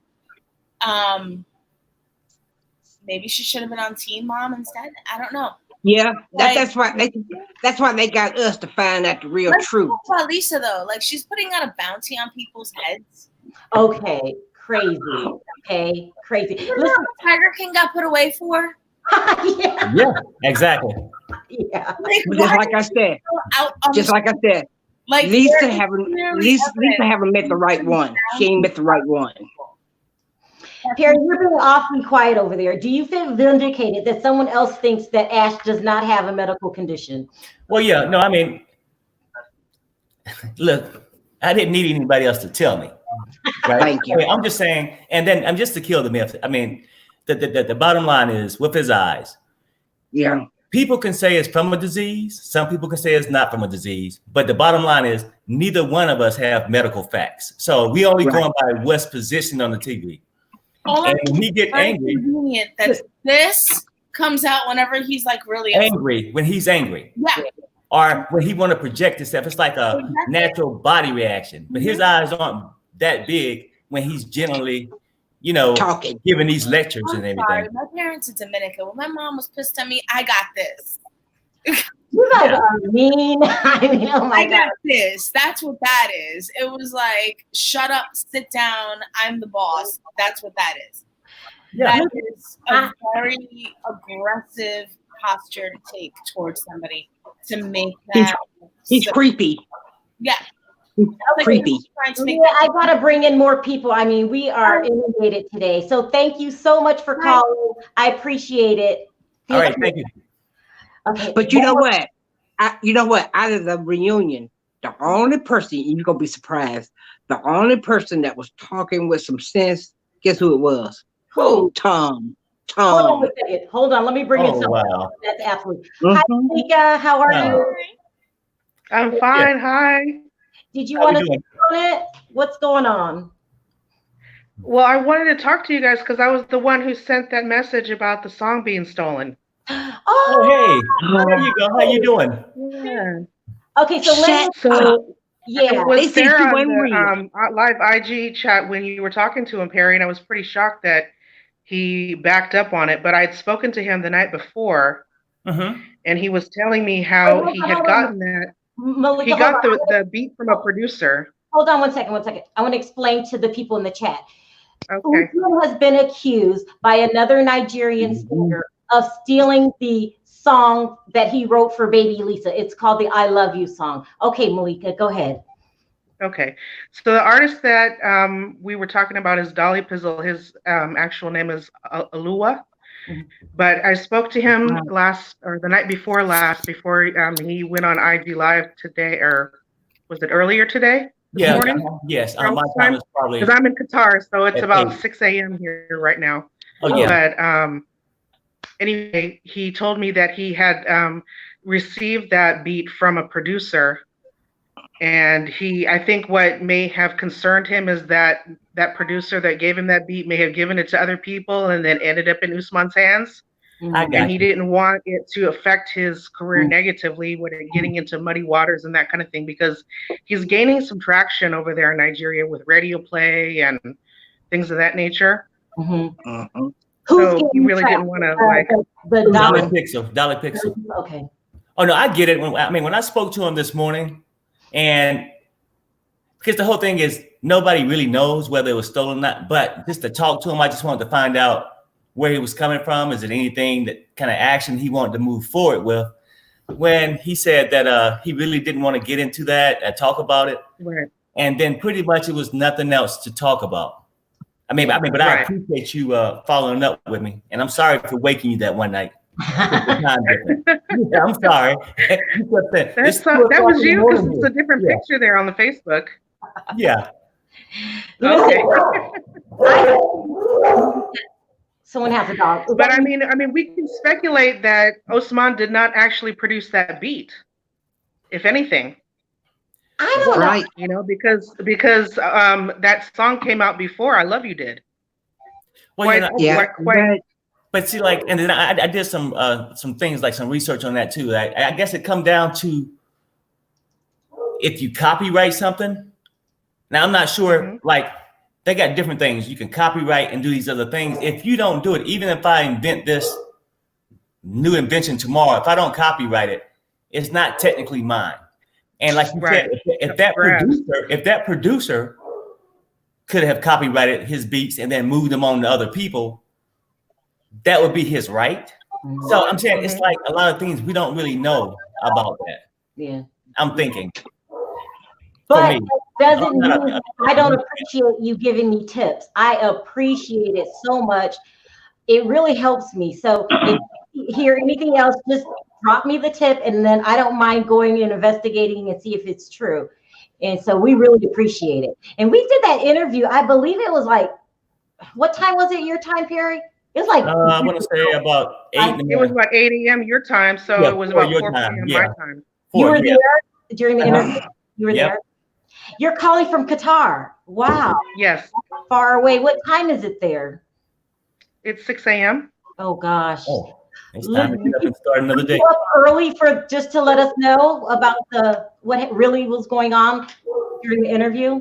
Maybe she should have been on Teen Mom instead. I don't know. Yeah, that's why they got us to find out the real truth. Talk about Lisa though, like she's putting out a bounty on people's heads. Okay, crazy. Okay, crazy. Listen, Tiger King got put away for. Yeah, exactly. Yeah. Just like I said. Like Lisa haven't met the right one. She ain't met the right one. Perry, you're being awfully quiet over there. Do you feel vindicated that someone else thinks that Ash does not have a medical condition? Well, yeah, no, I mean, look, I didn't need anybody else to tell me. Right? Thank you. I mean, I'm just saying, and then I'm just to kill the myth. I mean, the bottom line is with his eyes. Yeah. People can say it's from a disease. Some people can say it's not from a disease. But the bottom line is neither one of us have medical facts. So we only going by what's positioned on the TV. And when he get angry, convenient that this comes out whenever he's like really angry, when he's angry. Yeah. Or when he want to project himself. It's like a natural body reaction. But his eyes aren't that big when he's generally, talking, giving these lectures and everything. Sorry, my parents are Dominican. When my mom was pissed at me, I got this. You guys are mean. I mean, oh my I got God. this. That's what that is. It was like, shut up, sit down. I'm the boss. That's what that is. Yeah. That is a very aggressive posture to take towards somebody to make that. He's creepy. Yeah. Creepy. Yeah, I gotta bring in more people. I mean, we are inundated today. So thank you so much for calling. I appreciate it. All right, thank you. Okay. But you know what? You know what? Out of the reunion, the only person, you're gonna be surprised, the only person that was talking with some sense, guess who it was? Who? Tom. Hold on a second. Hold on. Let me bring in someone. Wow. That's absolutely. Hi, Mika. How are you? I'm fine. Hi. Did you want to talk on it? What's going on? Well, I wanted to talk to you guys because I was the one who sent that message about the song being stolen. Oh, hey. There you go. How you doing? Yeah. Okay, so I was They said there you on weren't the live IG chat when you were talking to him, Perry, and I was pretty shocked that he backed up on it. But I'd spoken to him the night before, and he was telling me how he had gotten that. Malika, He got the beat from a producer. Hold on one second. I want to explain to the people in the chat. Okay. Usman has been accused by another Nigerian singer of stealing the song that he wrote for Baby Lisa. It's called the I Love You song. Okay, Malika, go ahead. Okay. So the artist that we were talking about is Dolly Pizzle. His actual name is Alua. But I spoke to him the night before last, before he went on IG Live today, or was it earlier today? This morning? Yes. My time is probably. Because I'm in Qatar, so it's about 8. 6 a.m. here right now. Oh, yeah. But anyway, he told me that he had received that beat from a producer. And I think what may have concerned him is that that producer that gave him that beat may have given it to other people and then ended up in Usman's hands. And he didn't want it to affect his career negatively with it getting into muddy waters and that kind of thing, because he's gaining some traction over there in Nigeria with radio play and things of that nature. So he really didn't want to Dolly Pixel. Okay. Oh no, I get it. When I spoke to him this morning, and because the whole thing is nobody really knows whether it was stolen or not, but just to talk to him, I just wanted to find out where he was coming from. Is it anything that kind of action he wanted to move forward with? When he said that he really didn't want to get into that and talk about it, right. And then pretty much it was nothing else to talk about. But I appreciate you following up with me, and I'm sorry for waking you that one night. I'm sorry. That was you, because it's a different picture there on the Facebook. Yeah. Okay. Someone has a dog. But I mean, we can speculate that Usman did not actually produce that beat, if anything. I don't know. You know, because that song came out before I Love You did. Well, but see, like, and then I did some things, like some research on that too. I guess it come down to if you copyright something. Now I'm not sure, like, they got different things. You can copyright and do these other things. If you don't do it, even if I invent this new invention tomorrow, if I don't copyright it, it's not technically mine. And like you said, if that producer could have copyrighted his beats and then moved them on to other people, that would be his right. So I'm saying it's like a lot of things we don't really know about that. Yeah. I'm thinking. But it doesn't mean I don't appreciate you giving me tips. I appreciate it so much. It really helps me. So if you hear anything else, just drop me the tip, and then I don't mind going and investigating and see if it's true. And so we really appreciate it. And we did that interview. I believe it was like, what time was it your time, Perry? It was like I want to say about 8. It was about 8 a.m. your time, so it was about 4 p.m. my time. You were there during the interview? You were there? You're calling from Qatar. Wow. Yes. Far away. What time is it there? It's 6 a.m. Oh gosh. Oh, it's time to get up and start another day. Up early for just to let us know about what really was going on during the interview.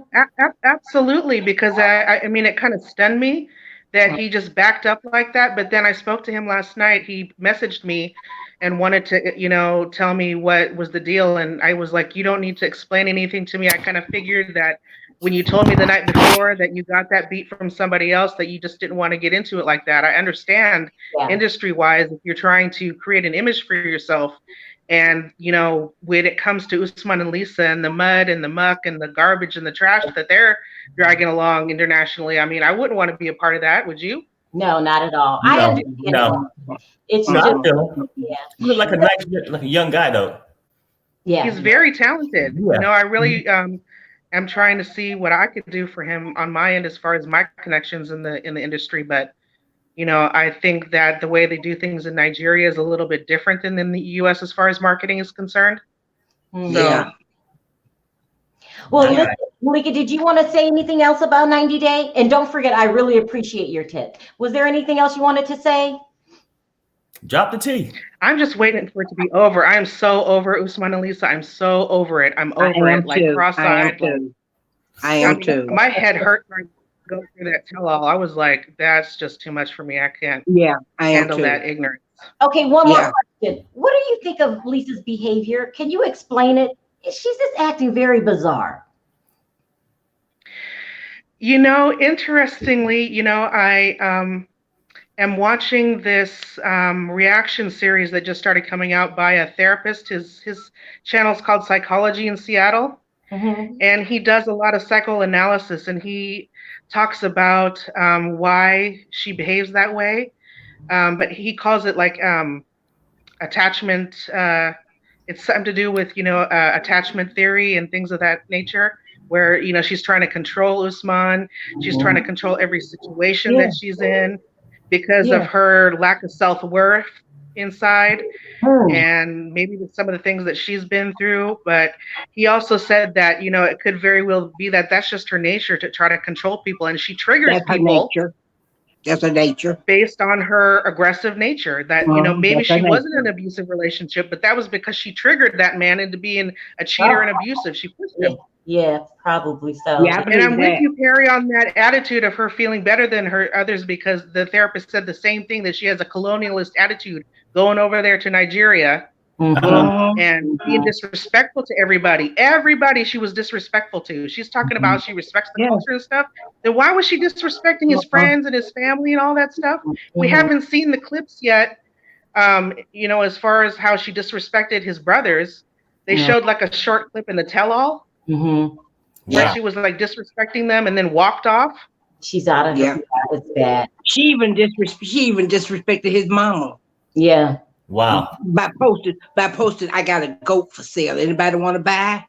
Absolutely, because I mean, it kind of stunned me that he just backed up like that. But then I spoke to him last night. He messaged me and wanted to, tell me what was the deal. And I was like, you don't need to explain anything to me. I kind of figured that when you told me the night before that you got that beat from somebody else, that you just didn't want to get into it like that. I understand industry-wise, if you're trying to create an image for yourself. And, when it comes to Usman and Lisa and the mud and the muck and the garbage and the trash that they're dragging along internationally, I mean, I wouldn't want to be a part of that, would you? No, not at all. I understand. No. It's I just, feel it. You look like a young guy, though. Yeah. He's very talented. Yeah. You know, I really am trying to see what I could do for him on my end as far as my connections in the industry. But you know, I think that the way they do things in Nigeria is a little bit different than in the US as far as marketing is concerned. Yeah. Well, listen, Malika, did you want to say anything else about 90 Day? And don't forget, I really appreciate your tip. Was there anything else you wanted to say? Drop the T. I'm just waiting for it to be over. I am so over Usman and Lisa. I'm so over it. I'm over it. Like cross-eyed. I am too. My head hurt trying to go through that tell-all. I was like, that's just too much for me. I can't handle that ignorance. Okay, one more question. What do you think of Lisa's behavior? Can you explain it? She's just acting very bizarre. You know, interestingly, you know, I am watching this reaction series that just started coming out by a therapist. His channel is called Psychology in Seattle. And he does a lot of psychoanalysis, and he talks about why she behaves that way. But he calls it like attachment. It's something to do with, you know, attachment theory and things of that nature, where, you know, she's trying to control Usman. She's trying to control every situation that she's in because of her lack of self-worth inside. And maybe with some of the things that she's been through. But he also said that, you know, it could very well be that that's just her nature to try to control people. And she triggers people. That's a nature. Based on her aggressive nature, that, you know, maybe she wasn't in an abusive relationship, but that was because she triggered that man into being a cheater and abusive. She pushed him. Yeah, probably so. Yeah, and I'm with you, Perry, on that attitude of her feeling better than her others, because the therapist said the same thing, that she has a colonialist attitude going over there to Nigeria and being disrespectful to everybody. Everybody she was disrespectful to. She's talking about she respects the culture and stuff. Then why was she disrespecting his friends and his family and all that stuff? We haven't seen the clips yet, you know, as far as how she disrespected his brothers. They showed like a short clip in the tell-all. Where she was like disrespecting them and then walked off. She's out of here. It's bad. She even disrespected his mama. Yeah. Wow. By posting, I got a goat for sale. Anybody want to buy?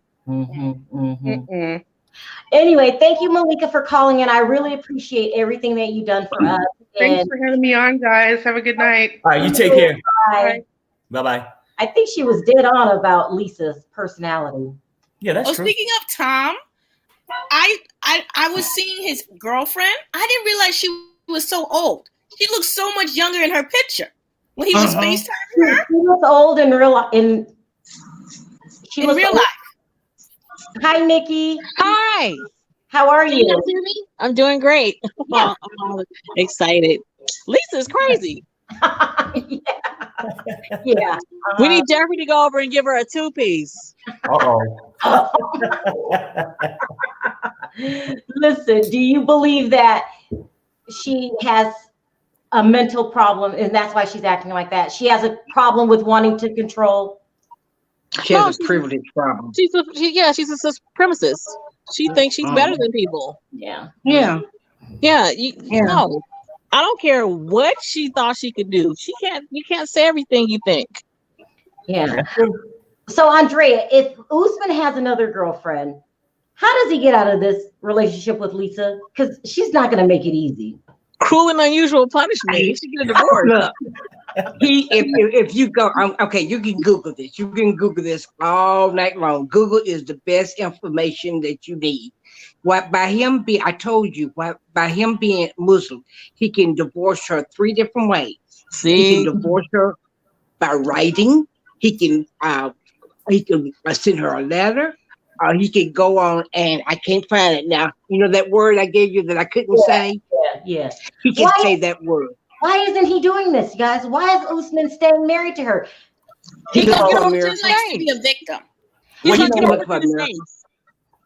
Anyway, thank you, Malika, for calling in. I really appreciate everything that you've done for us. Thanks for having me on, guys. Have a good night. All right, you take care. Bye. Bye-bye. I think she was dead on about Lisa's personality. Yeah, that's true. Speaking of Tom, I was seeing his girlfriend. I didn't realize she was so old. She looks so much younger in her picture. When he was FaceTiming her. She was old in real life. In real life. Hi, Nikki. Hi. How are you? Can you guys hear me? I'm doing great. I'm all excited. Lisa's crazy. Yeah. We need Jeffrey to go over and give her a 2-piece. Listen, do you believe that she has a mental problem and that's why she's acting like that? She has a problem with wanting to control. She has a privilege problem. She's a supremacist. She thinks she's better than people. Yeah. No, I don't care what she thought she could do. You can't say everything you think. Yeah. So Andrea, if Usman has another girlfriend, how does he get out of this relationship with Lisa? Because she's not going to make it easy. Cruel and unusual punishment. He should get a divorce. Look, if you go, okay, you can Google this. You can Google this all night long. Google is the best information that you need. By him being Muslim, he can divorce her 3 different ways. He can divorce her by writing. He can send her a letter. He can go on, and I can't find it now. You know that word I gave you that I couldn't say? Yeah. He can say that word. Why isn't he doing this, you guys? Why is Usman staying married to her? He likes to be a victim.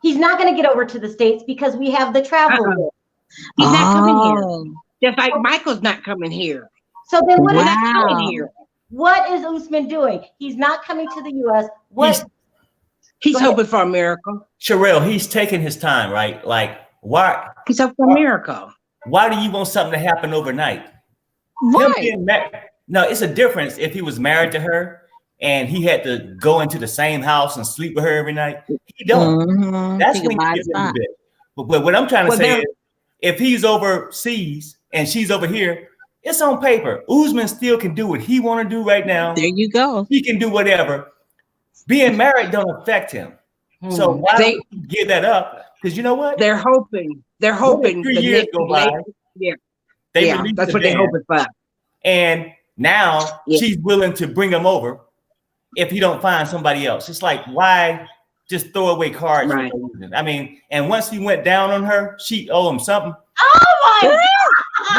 He's not going to get over to the States because we have the travel. He's not coming here. Just like Michael's not coming here. So then what is coming here? What is Usman doing? He's not coming to the U.S. He's hoping for America. Sharrell, he's taking his time, right? Like, why? He's hoping for America. Why do you want something to happen overnight? Right. No, it's a difference if he was married to her and he had to go into the same house and sleep with her every night. He don't. That's when you get a bit. But what I'm trying to say is, if he's overseas and she's over here, it's on paper. Usman still can do what he want to do right now. There you go. He can do whatever. Being married don't affect him. So why don't you give that up? Because you know what? They're hoping. They're hoping. 3 years go by. That's what they're hoping for. And now she's willing to bring him over if he don't find somebody else. It's like, why just throw away cards? Right. I mean, and once he went down on her, she owed him something. Oh my God!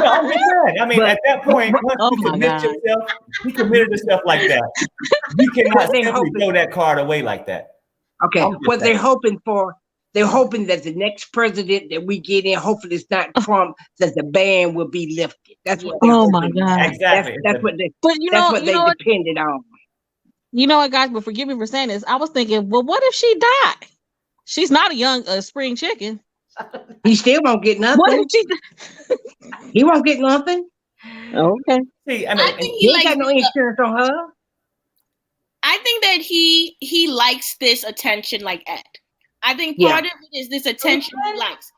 No, I'm just saying. I mean, at that point, once he committed himself like that. You cannot simply throw that card away like that. Okay, what they're hoping for, they're hoping that the next president that we get in, hopefully it's not Trump, that the ban will be lifted. That's what they're hoping. My God. Exactly. That's what they, but that's what they depended on. You know what, guys, but forgive me for saying this. I was thinking, well, what if she died? She's not a young spring chicken. He still won't get nothing. What if she He won't get nothing. Okay. See, I mean, I think he ain't got no insurance on her. I think that he likes this attention like Ed. I think part of it is this attention he likes.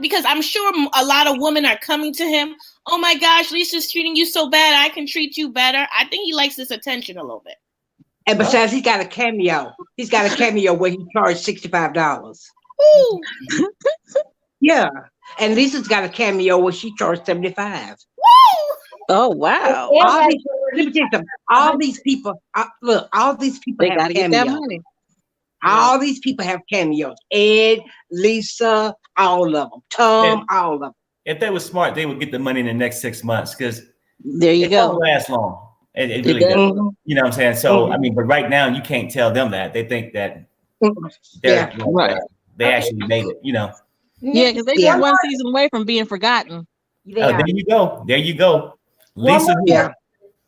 Because I'm sure a lot of women are coming to him. Oh my gosh, Lisa's treating you so bad. I can treat you better. I think he likes this attention a little bit. And besides, he's got a cameo. He's got a cameo where he charged $65. Ooh. Yeah. And Lisa's got a cameo where she charged $75. Woo! Oh wow! All these people, look, all these people they have cameos. Get that money. All these people have cameos. Ed, Lisa, all of them. Tom, all of them. If they were smart, they would get the money in the next 6 months because there you it go. don't last long. It really doesn't. You know what I'm saying? So I mean, but right now you can't tell them that. They think that they actually made it. You know. Yeah, because they just one season away from being forgotten. There you go. There you go. Lisa.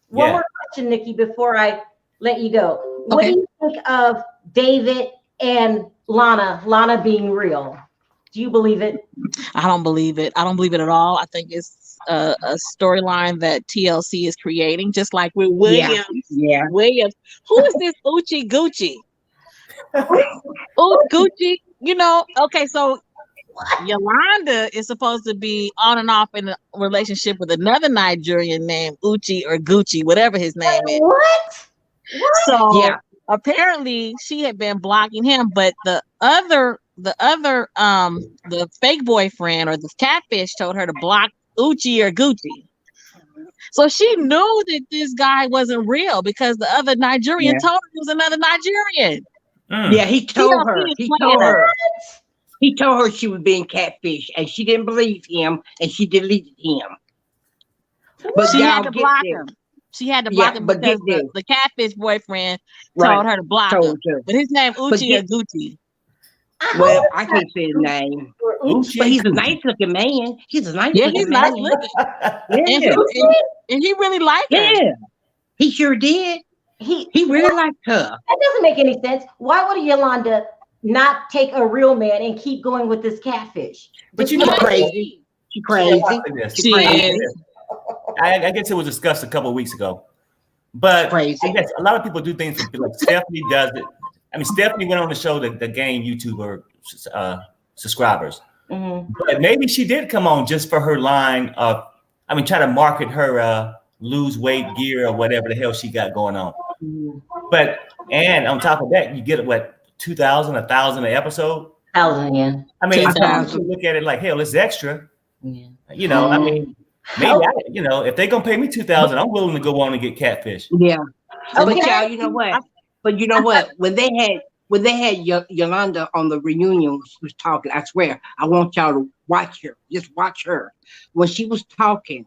One more question, Nikki, before I let you go. Okay. What do you think of David and Lana being real? Do you believe it? I don't believe it. I don't believe it at all. I think it's a storyline that TLC is creating, just like with Williams. Yeah. Williams. Who is this Uchi Gucci? Gucci, you know, okay, so Yolanda is supposed to be on and off in a relationship with another Nigerian named Uchi or Gucci, whatever his name is. What? So apparently she had been blocking him, but the fake boyfriend or the catfish told her to block Uchi or Gucci. So she knew that this guy wasn't real because the other Nigerian told her he was another Nigerian. Yeah, he told her. He told her she was being catfish, and she didn't believe him, and she deleted him. But she had to block him. She had to block him because the catfish boyfriend told her to block him. But his name Uchi or Gucci. Well, I can't say his name. But he's a nice looking man. He's a nice looking man. Nice looking. And he really liked her. Yeah, he sure did. He really liked her. That doesn't make any sense. Why would Yolanda not take a real man and keep going with this catfish? But you know, crazy. She's crazy. She is. I guess it was discussed a couple of weeks ago. But crazy. I guess a lot of people do things like Stephanie does it. I mean, Stephanie went on the show to gain YouTuber subscribers. Mm-hmm. But maybe she did come on just for her line of, I mean, try to market her lose weight gear or whatever the hell she got going on. Mm-hmm. But, and on top of that, you get what, 2,000, 1,000 an episode? 1,000, yeah. I mean, you look at it like, hell, it's extra. Yeah. You know, I mean, maybe if they're gonna pay me 2,000, I'm willing to go on and get catfish. Yeah. Okay. But y'all, you know what? But you know what? When they had Yolanda on the reunion, she was talking. I swear, I want y'all to watch her. Just watch her. When she was talking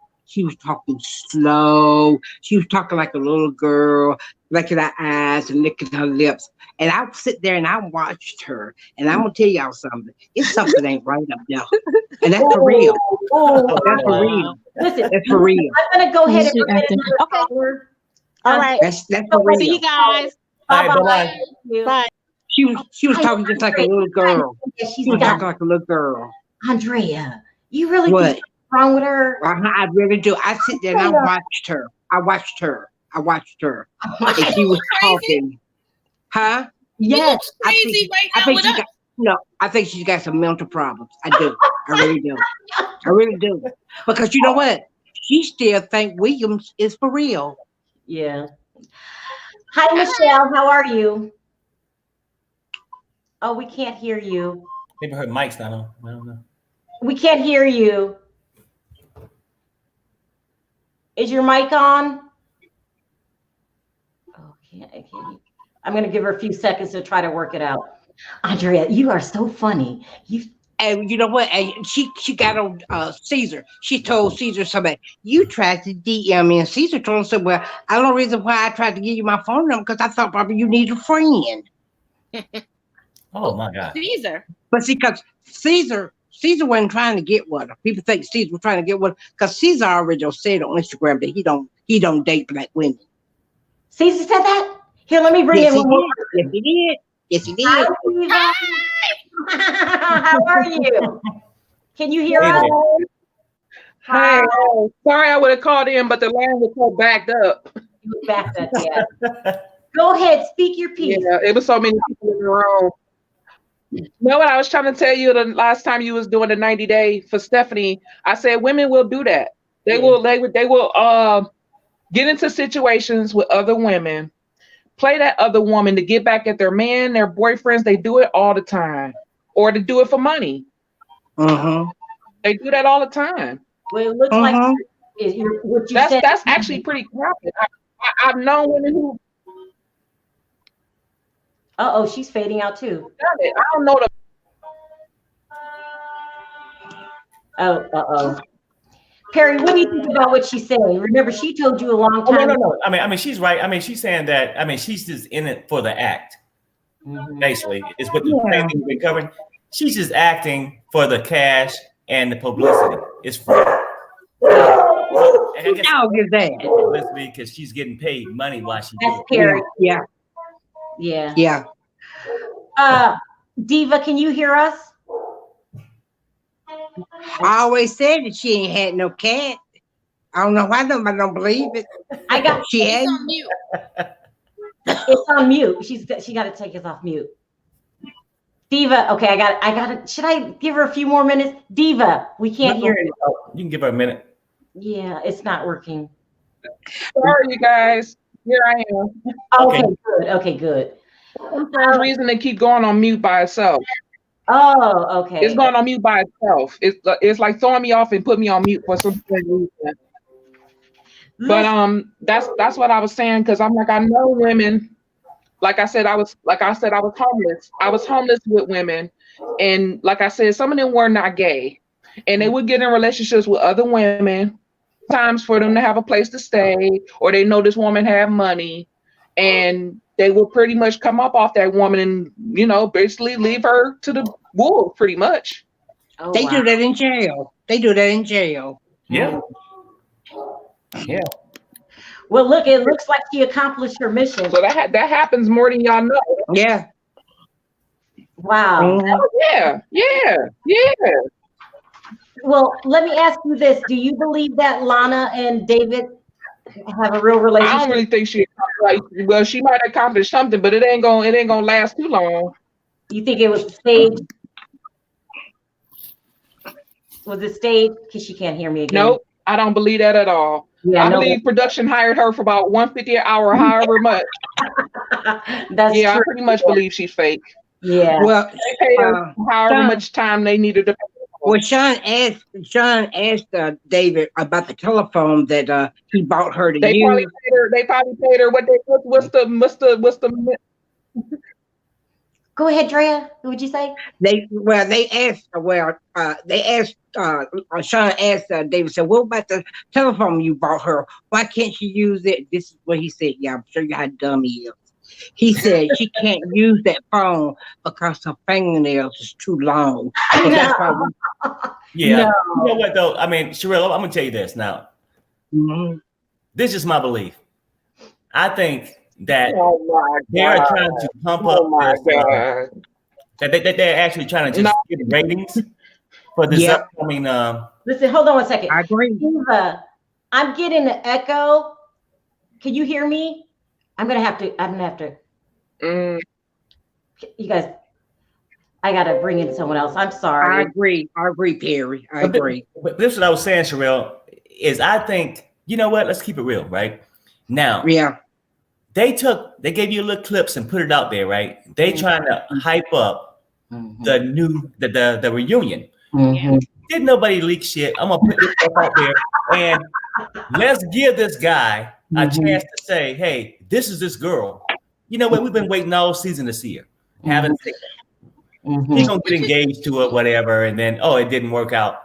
slow. She was talking like a little girl, licking her eyes and licking her lips. And I would sit there and I watched her. And I'm gonna tell y'all something. It's something ain't right up there. And that's for real. That's for real. Listen, that's for real. I'm gonna go ahead and all right. That's for real. See you guys. Bye. Bye. She was talking just like a little girl. She was talking like a little girl. Andrea, you really think what's wrong with her? I really do. I sit there and I watched her. I watched her, But and she she was crazy. talking. Huh? She Yes, looks crazy right I now think with she us. got. No, I think she's got some mental problems. I do. I really do. I really do. Because you know what? She still think Williams is for real. Yeah. Hi, Michelle. How are you? Oh, we can't hear you. Maybe her mic's not on. I don't know. We can't hear you. Is your mic on? Oh, can't. I'm going to give her a few seconds to try to work it out. Andrea, you are so funny. And you know what? And she got on Caesar. She told Caesar something. You tried to DM me, and Caesar told her, said, well, I don't know reason why I tried to give you my phone number because I thought probably you need a friend. Oh my God. Caesar. But see, because Caesar wasn't trying to get with her. People think Caesar was trying to get with her because Caesar already said on Instagram that he don't date black women. Caesar said that? Here, let me bring in one more. Yes, he did. Yes, he did. Hi, how are you? Can you hear us? Hey, sorry I would have called in, but the line was so backed up. You was backed up, yeah. Go ahead, speak your piece. Yeah, it was so many people in the room. You know what I was trying to tell you the last time you was doing the 90-day for Stephanie? I said women will do that. They will get into situations with other women, play that other woman to get back at their man, their boyfriends. They do it all the time, or to do it for money. They do that all the time. Well, it looks like what you said. That's actually pretty common. I've known women who. Uh-oh, she's fading out too. I don't know the. Oh. Perry, what do you think about what she's saying? Remember, she told you a long time. No. I mean, she's right. I mean, she's saying that. I mean, she's just in it for the act. Basically, is what the thing we've been covering. She's just acting for the cash and the publicity. It's free. And I guess publicity because she's getting paid money while she does it. Perry. Yeah. Diva, can you hear us? I always said that she ain't had no cat. I don't know why nobody don't believe it. I got she had on mute. It's on mute. She got to take us off mute. Diva, okay, I got it. Should I give her a few more minutes? Diva, we can't hear it. You can give her a minute. Yeah, it's not working. Sorry, you guys. Here I am. Okay, good. There's reason to keep going on mute by itself. Oh, okay. It's going on mute by itself. It's like throwing me off and put me on mute for some reason. But that's what I was saying, because I'm like, I know women. Like I said, I was homeless. I was homeless with women, and like I said, some of them were not gay, and they would get in relationships with other women. Times for them to have a place to stay, or they know this woman had money, and they will pretty much come up off that woman and basically leave her to the wolves, pretty much. They do that in jail. Yeah. Yeah. Well, look, it looks like she accomplished her mission. So that happens more than y'all know. Yeah. Wow. Yeah. Well, let me ask you this. Do you believe that Lana and David have a real relationship? I don't really think she might accomplish something, but it ain't gonna last too long. You think it was staged? Was it staged? Because she can't hear me again. Nope, I don't believe that at all. Yeah, I believe production hired her for about $150 an hour, however much. That's true. I pretty much believe she's fake. Yeah. Well, they paid her however much time they needed to pay. Well, Shaun asked David about the telephone that he bought her to use. They probably paid her what's the Go ahead, Drea. What would you say? Shaun asked David, said, what about the telephone you bought her? Why can't she use it? This is what he said. Yeah, I'm sure you how dumb he is. He said she can't use that phone because her fingernails is too long. So that's why You know what though? I mean, Sharrell, I'm gonna tell you this now. This is my belief. I think that they're trying to pump up that they're actually trying to just get ratings for this upcoming Listen, hold on one second. I agree. Diva, I'm getting an echo Can you hear me? I'm gonna have to. You guys, I gotta bring in someone else. I'm sorry. I agree, Perry. I agree. But this is what I was saying, Sharrell, is I think, you know what? Let's keep it real, right? Now, they gave you little clips and put it out there, right? They trying to hype up the reunion. Did nobody leak shit? I'm gonna put this stuff out there and let's give this guy a chance to say, hey, this is this girl. You know what? We've been waiting all season to see her. Haven't seen her. He's gonna get engaged to it, whatever, and then it didn't work out.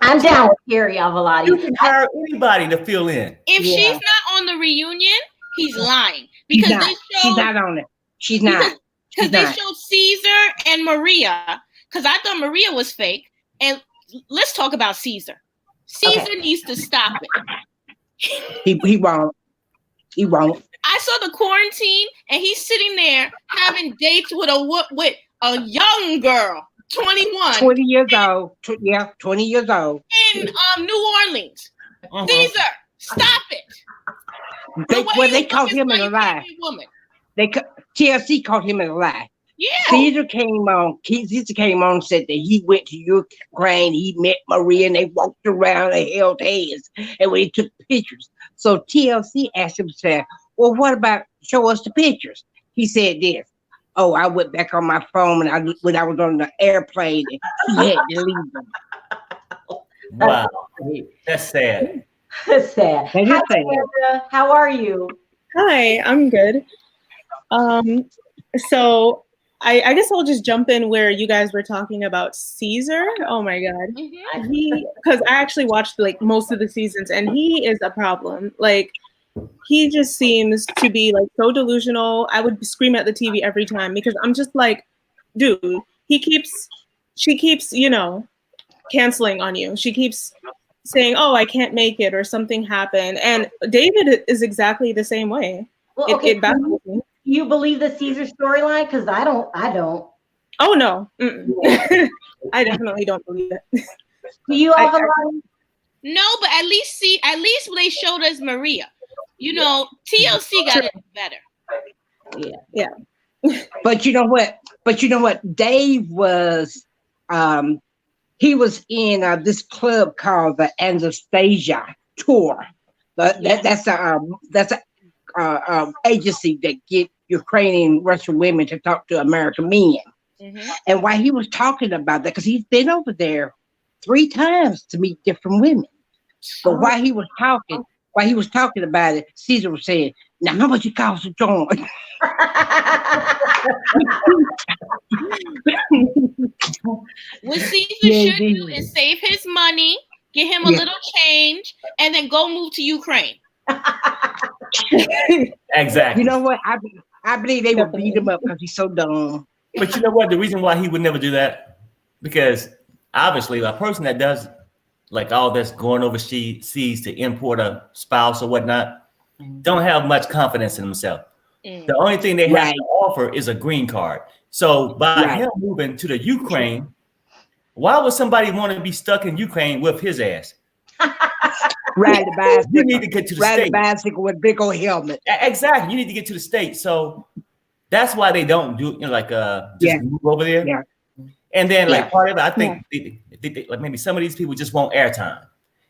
I'm down with Perry Avalati. You can hire anybody to fill in. If she's not on the reunion, he's lying because she's not on it. She's not. Because they showed Caesar and Maria. Because I thought Maria was fake. And let's talk about Caesar. Caesar needs to stop it. He won't. He won't. I saw the quarantine, and he's sitting there having dates with a young girl, 21, 20 years old. 20 years old in New Orleans. Caesar, stop it. They caught him in a lie. TLC caught him in a lie. Yeah. Caesar came on and said that he went to Ukraine, he met Maria, and they walked around and held hands, and we took pictures. So TLC asked him, said, well, what about show us the pictures? He said this. Oh, I went back on my phone when I was on the airplane, and he had to leave them. Wow. That's sad. That's sad. Hi, Sandra. How are you? Hi, I'm good. So I guess I'll just jump in where you guys were talking about Caesar. Oh my God. Because I actually watched like most of the seasons, and he is a problem. Like, he just seems to be like so delusional. I would scream at the TV every time because I'm just like, dude, she keeps, canceling on you. She keeps saying, oh, I can't make it or something happened. And David is exactly the same way. Well, okay. It baffles me. You believe the Caesar storyline? Because I don't. Oh no. I definitely don't believe it. Do you all No, but at least they showed us Maria. TLC got it better. Yeah. But you know what? Dave was he was in this club called the Anastasia Tour. That's a agency that get Ukrainian Russian women to talk to American men. And while he was talking about that, because he's been over there 3 times to meet different women. But while he was talking about it, Caesar was saying, now how much it costs to join? What Caesar should do is save his money, get him a little change, and then go move to Ukraine. Exactly. You know what? I believe they would beat him up because he's so dumb. But you know what? The reason why he would never do that, because obviously a person that does like all this going overseas to import a spouse or whatnot, don't have much confidence in himself. The only thing they have to offer is a green card. So by him moving to the Ukraine, why would somebody want to be stuck in Ukraine with his ass? Ride the bicycle. You need to get to the States. Ride the bicycle with a big old helmet. Exactly. You need to get to the States. So that's why they don't do just move over there. Yeah. And then part of it, I think like maybe some of these people just want airtime.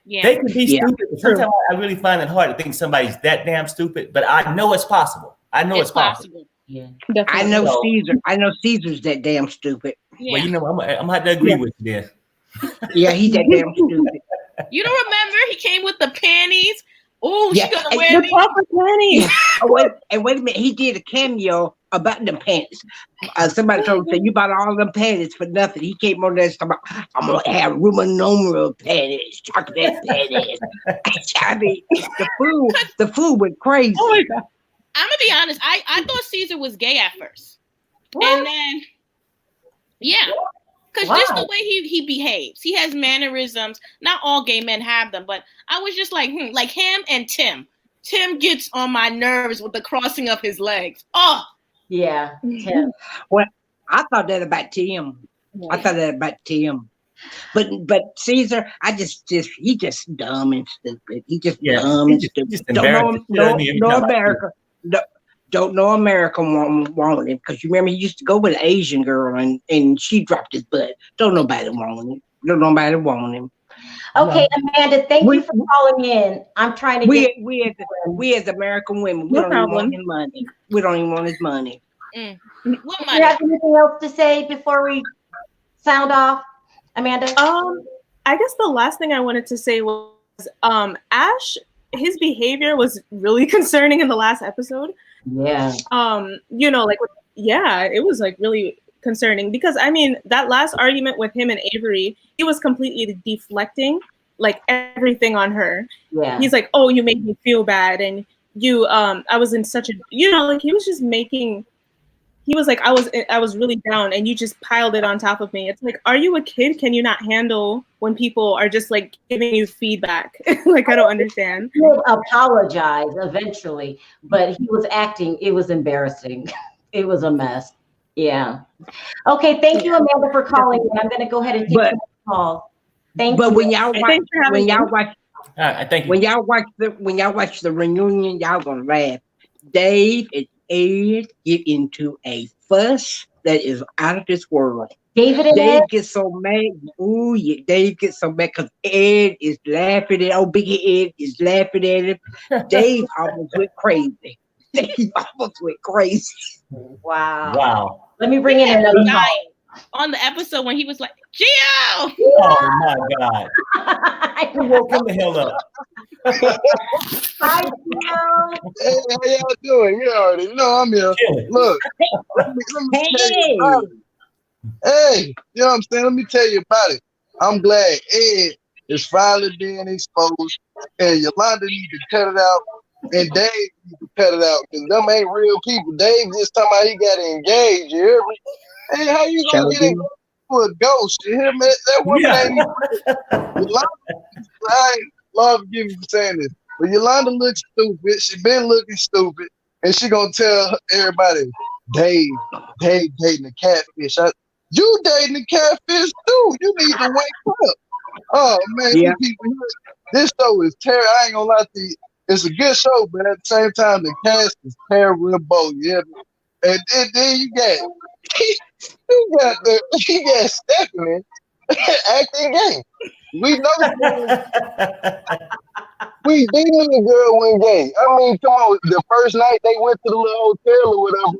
Yeah. They could be stupid. But sometimes I really find it hard to think somebody's that damn stupid, but I know it's possible. I know it's possible. Yeah. I know Caesar. I know Caesar's that damn stupid. Yeah. Well, I'm gonna have to agree with you there. Yeah, he's that damn stupid. You don't remember he came with the panties? Oh, she's gonna wear the these proper panties. Wait a minute. He did a cameo about them panties. Somebody told him, you bought all them panties for nothing. He came on there and said, I'm gonna have Roman panties, chocolate panties. I mean, the food went crazy. Oh my God. I'm gonna be honest. I thought Caesar was gay at first, and then because just the way he behaves, he has mannerisms. Not all gay men have them, but I was just like, like him and Tim. Tim gets on my nerves with the crossing of his legs. Oh, yeah, Tim. Well, I thought that about Tim. Yeah. I thought that about Tim. But Caesar, he just dumb and stupid. He just Yeah, dumb and stupid. just Don't know embarrassed the shit out of me every no time I see him. America. Don't know America want him because you remember he used to go with an Asian girl and she dropped his butt. Don't nobody want him. Don't nobody want him. Okay, Amanda, thank you for calling in. I'm trying to we as American women, we don't even want his money. We don't even want his money. Do you have anything else to say before we sound off, Amanda? I guess the last thing I wanted to say was Ash, his behavior was really concerning in the last episode. Yeah. You know, like it was like really concerning because I mean that last argument with him and Avery, he was completely deflecting like everything on her. Yeah. He's like, "Oh, you made me feel bad," and you, I was in such a, you know, like he was just making. He was like, I was really down, and you just piled it on top of me. It's like, are you a kid? Can you not handle when people are just like giving you feedback? Like, I don't understand. He would apologize eventually, but he was acting. It was embarrassing. It was a mess. Yeah. Okay. Thank you, Amanda, for calling. I'm going to go ahead and take some calls. Thank you. But when y'all watch, when y'all watch the reunion, y'all gonna laugh. Dave and Ed get into a fuss that is out of this world. Dave gets so mad. Ooh, yeah, Dave gets so mad because Ed is laughing at Big Ed is laughing at him. Dave almost went crazy. Dave almost went crazy. Wow. Let me bring in another call. On the episode when he was like, Gio! Oh my God. Who woke him the hell up? Hi, Gio. Hey, how y'all doing? You already know I'm here. Look, let me tell you about it. Hey, you know what I'm saying? Let me tell you about it. I'm glad Ed is finally being exposed, and Yolanda needs to cut it out, and Dave needs to cut it out, because them ain't real people. Dave just talking about he got engaged, you hear me? Hey, how you gonna get engaged to a ghost? You hear me? That woman ain't even. Yolanda, I ain't love you for saying this, but Yolanda looks stupid. She been looking stupid, and she gonna tell everybody, Dave dating a catfish. You dating a catfish too. You need to wake up. Oh man, Yeah. This show is terrible. I ain't gonna lie to you. It's a good show, but at the same time, the cast is terrible. Yeah. And then you got Stephanie acting gay. We know we knew the girl went gay. I mean, come on. The first night they went to the little hotel or whatever,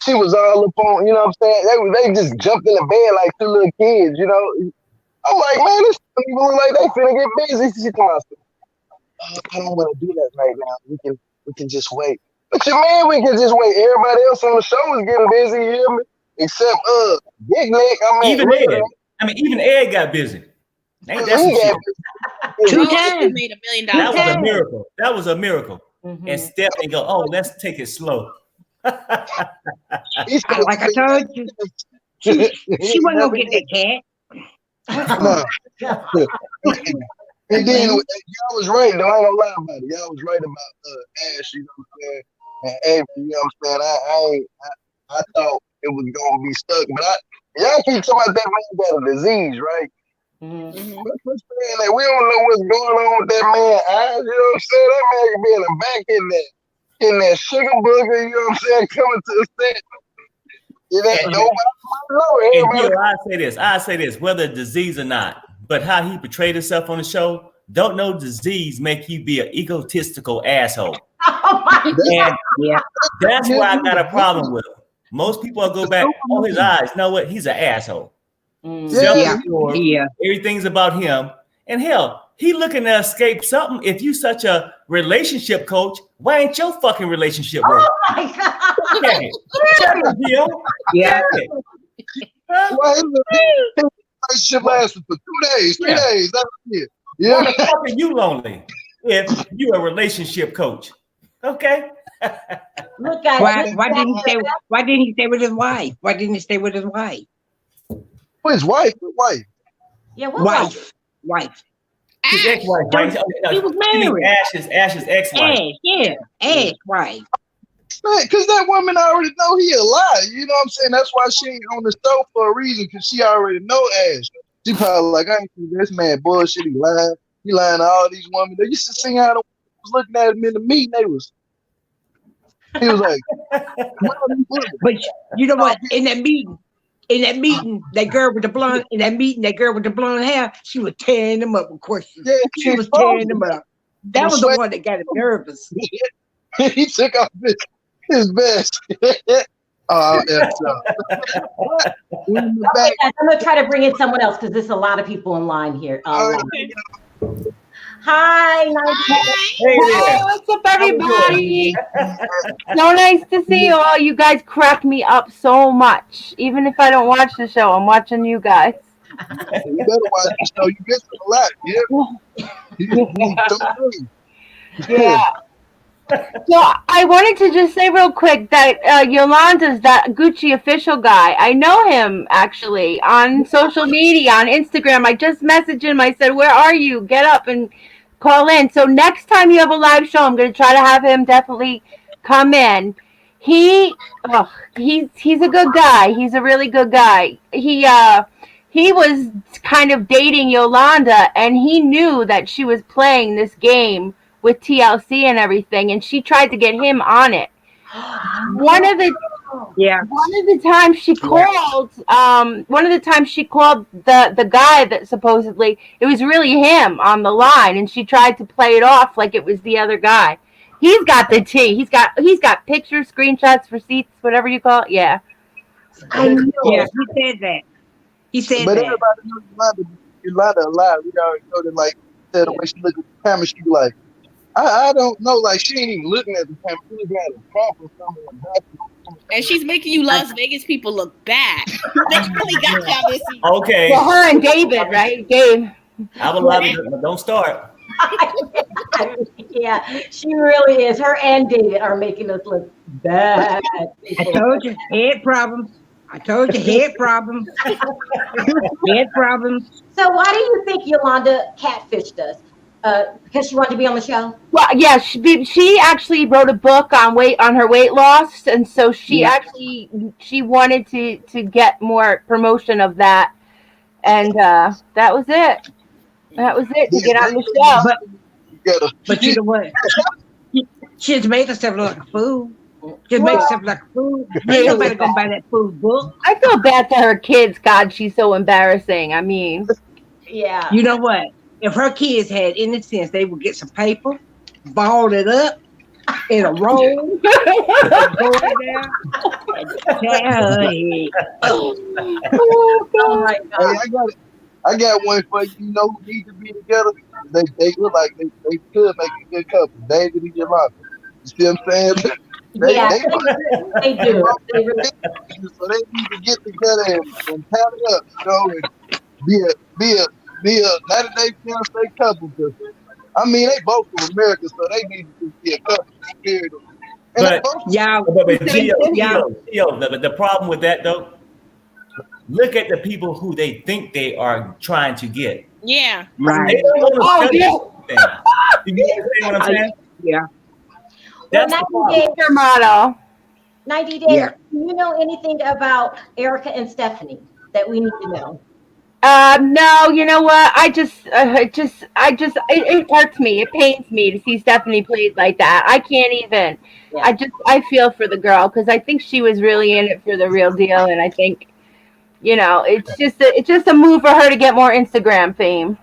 she was all up on, you know what I'm saying? They just jumped in the bed like two little kids, you know. I'm like, man, this don't even look like they finna get busy. She told me, I don't want to do that right now. We can just wait. What you mean we can just wait? Everybody else on the show is getting busy, you hear me? Except Big Nick. Even Ed got busy. Ain't that some shit? 2 times. Made $1 million. That was a miracle. That was a miracle. Mm-hmm. And Stephanie go, oh, let's take it slow. Like I told you, she wasn't gonna get that cat. No. And then y'all was right, though. I ain't gonna lie about it. Y'all was right about Ash, you know what I'm saying? And Avery, you know what I'm saying? I thought it was gonna be stuck, but y'all keep talking about that man got a disease, right? Mm-hmm. What's saying that we don't know what's going on with that man eyes, you know what I'm saying? That man could be in the back in that sugar booger, you know what I'm saying, coming to the set. You know, I say this, whether disease or not, but how he portrayed himself on the show, don't know disease make you be an egotistical asshole. Oh my God. Yeah. That's why I got a problem with him. Most people will go back, oh, his eyes, you know what? He's an asshole. Yeah. Everything's about him. And hell, he looking to escape something. If you such a relationship coach, why ain't your fucking relationship working? Oh my God. Yeah. Why is the relationship lasted for 2 days, 3 days? That's it. Yeah. Why the fuck are you lonely if you're a relationship coach? Okay. Look, guys. Why didn't he stay with his wife? Why didn't he stay with his wife? His wife? Wife. Yeah, what wife. His ex-wife, right? He was married. Ash's ex-wife. Ash wife. Man, because that woman already know he a lie. You know what I'm saying? That's why she ain't on the show for a reason, because she already know Ash. She probably like, I ain't see this man bullshit. He lying. He lying to all these women. They used to see how the was looking at him in the meeting. He was like, but you know what? In that meeting, that girl with the blonde hair, she was tearing them up with questions. Yeah, she was tearing them up. That was the one that got him nervous. He took off his vest. Oh, Okay, guys, I'm gonna try to bring in someone else because there's a lot of people in line here. Hi, Hey, what's up, everybody? So nice to see you all. You guys crack me up so much. Even if I don't watch the show, I'm watching you guys. You better watch the show. You missing a lot. Yeah. So I wanted to just say real quick that Yolanda's that Gucci official guy. I know him actually on social media, on Instagram. I just messaged him. I said, "Where are you? Get up and call in." So next time you have a live show, I'm going to try to have him definitely come in. He's a good guy. He's a really good guy. He was kind of dating Yolanda, and he knew that she was playing this game with TLC and everything, and she tried to get him on it. One of the times she called, the guy that supposedly it was really him on the line, and she tried to play it off like it was the other guy. He's got the tea. He's got pictures, screenshots, receipts, whatever you call it. Yeah. I know. Yeah, he said that. He said but that. Everybody knows Yolanda alive. We already know that, like, the way she look at the camera, she be like, I don't know, like, she ain't even looking at the camera. She looking at a prop or something. And she's making you Las Vegas people look bad. They really got y'all this season. Okay. Well, her and David, right? Dave. I will love it, but don't start. Yeah, she really is. Her and David are making us look bad. I told you, head problems. Head problems. Head problems. So why do you think Yolanda catfished us? Because she wanted to be on the show? Well, yeah, she actually wrote a book on her weight loss, and so she wanted to get more promotion of that, and that was it. That was it to get on the show. But you know what? She just made herself look like a fool. Ain't nobody gonna buy that fool book. I feel bad to her kids. God, she's so embarrassing. I mean, yeah. You know what? If her kids had any sense, they would get some paper, ball it up in a roll, and go in there and tear her head. Oh my God. Hey, I got one for you. You know who need to be together? They look like they could make a good couple. David and Yolanda. You see what I'm saying? They do. So they need to get together and pat it up, you know, and be a 90-day fiance couple. Cause, I mean, they both from America, so they need to be a couple. Period. But the problem with that though, look at the people who they think they are trying to get. Yeah. Right. They don't want to you understand what I'm saying? Yeah. That's well, the 90 days, model. 90 days. Yeah. Do you know anything about Erica and Stephanie that we need to know? No, you know what? It hurts me. It pains me to see Stephanie played like that. I can't even. Yeah. I feel for the girl because I think she was really in it for the real deal, and I think, you know, it's just a move for her to get more Instagram fame.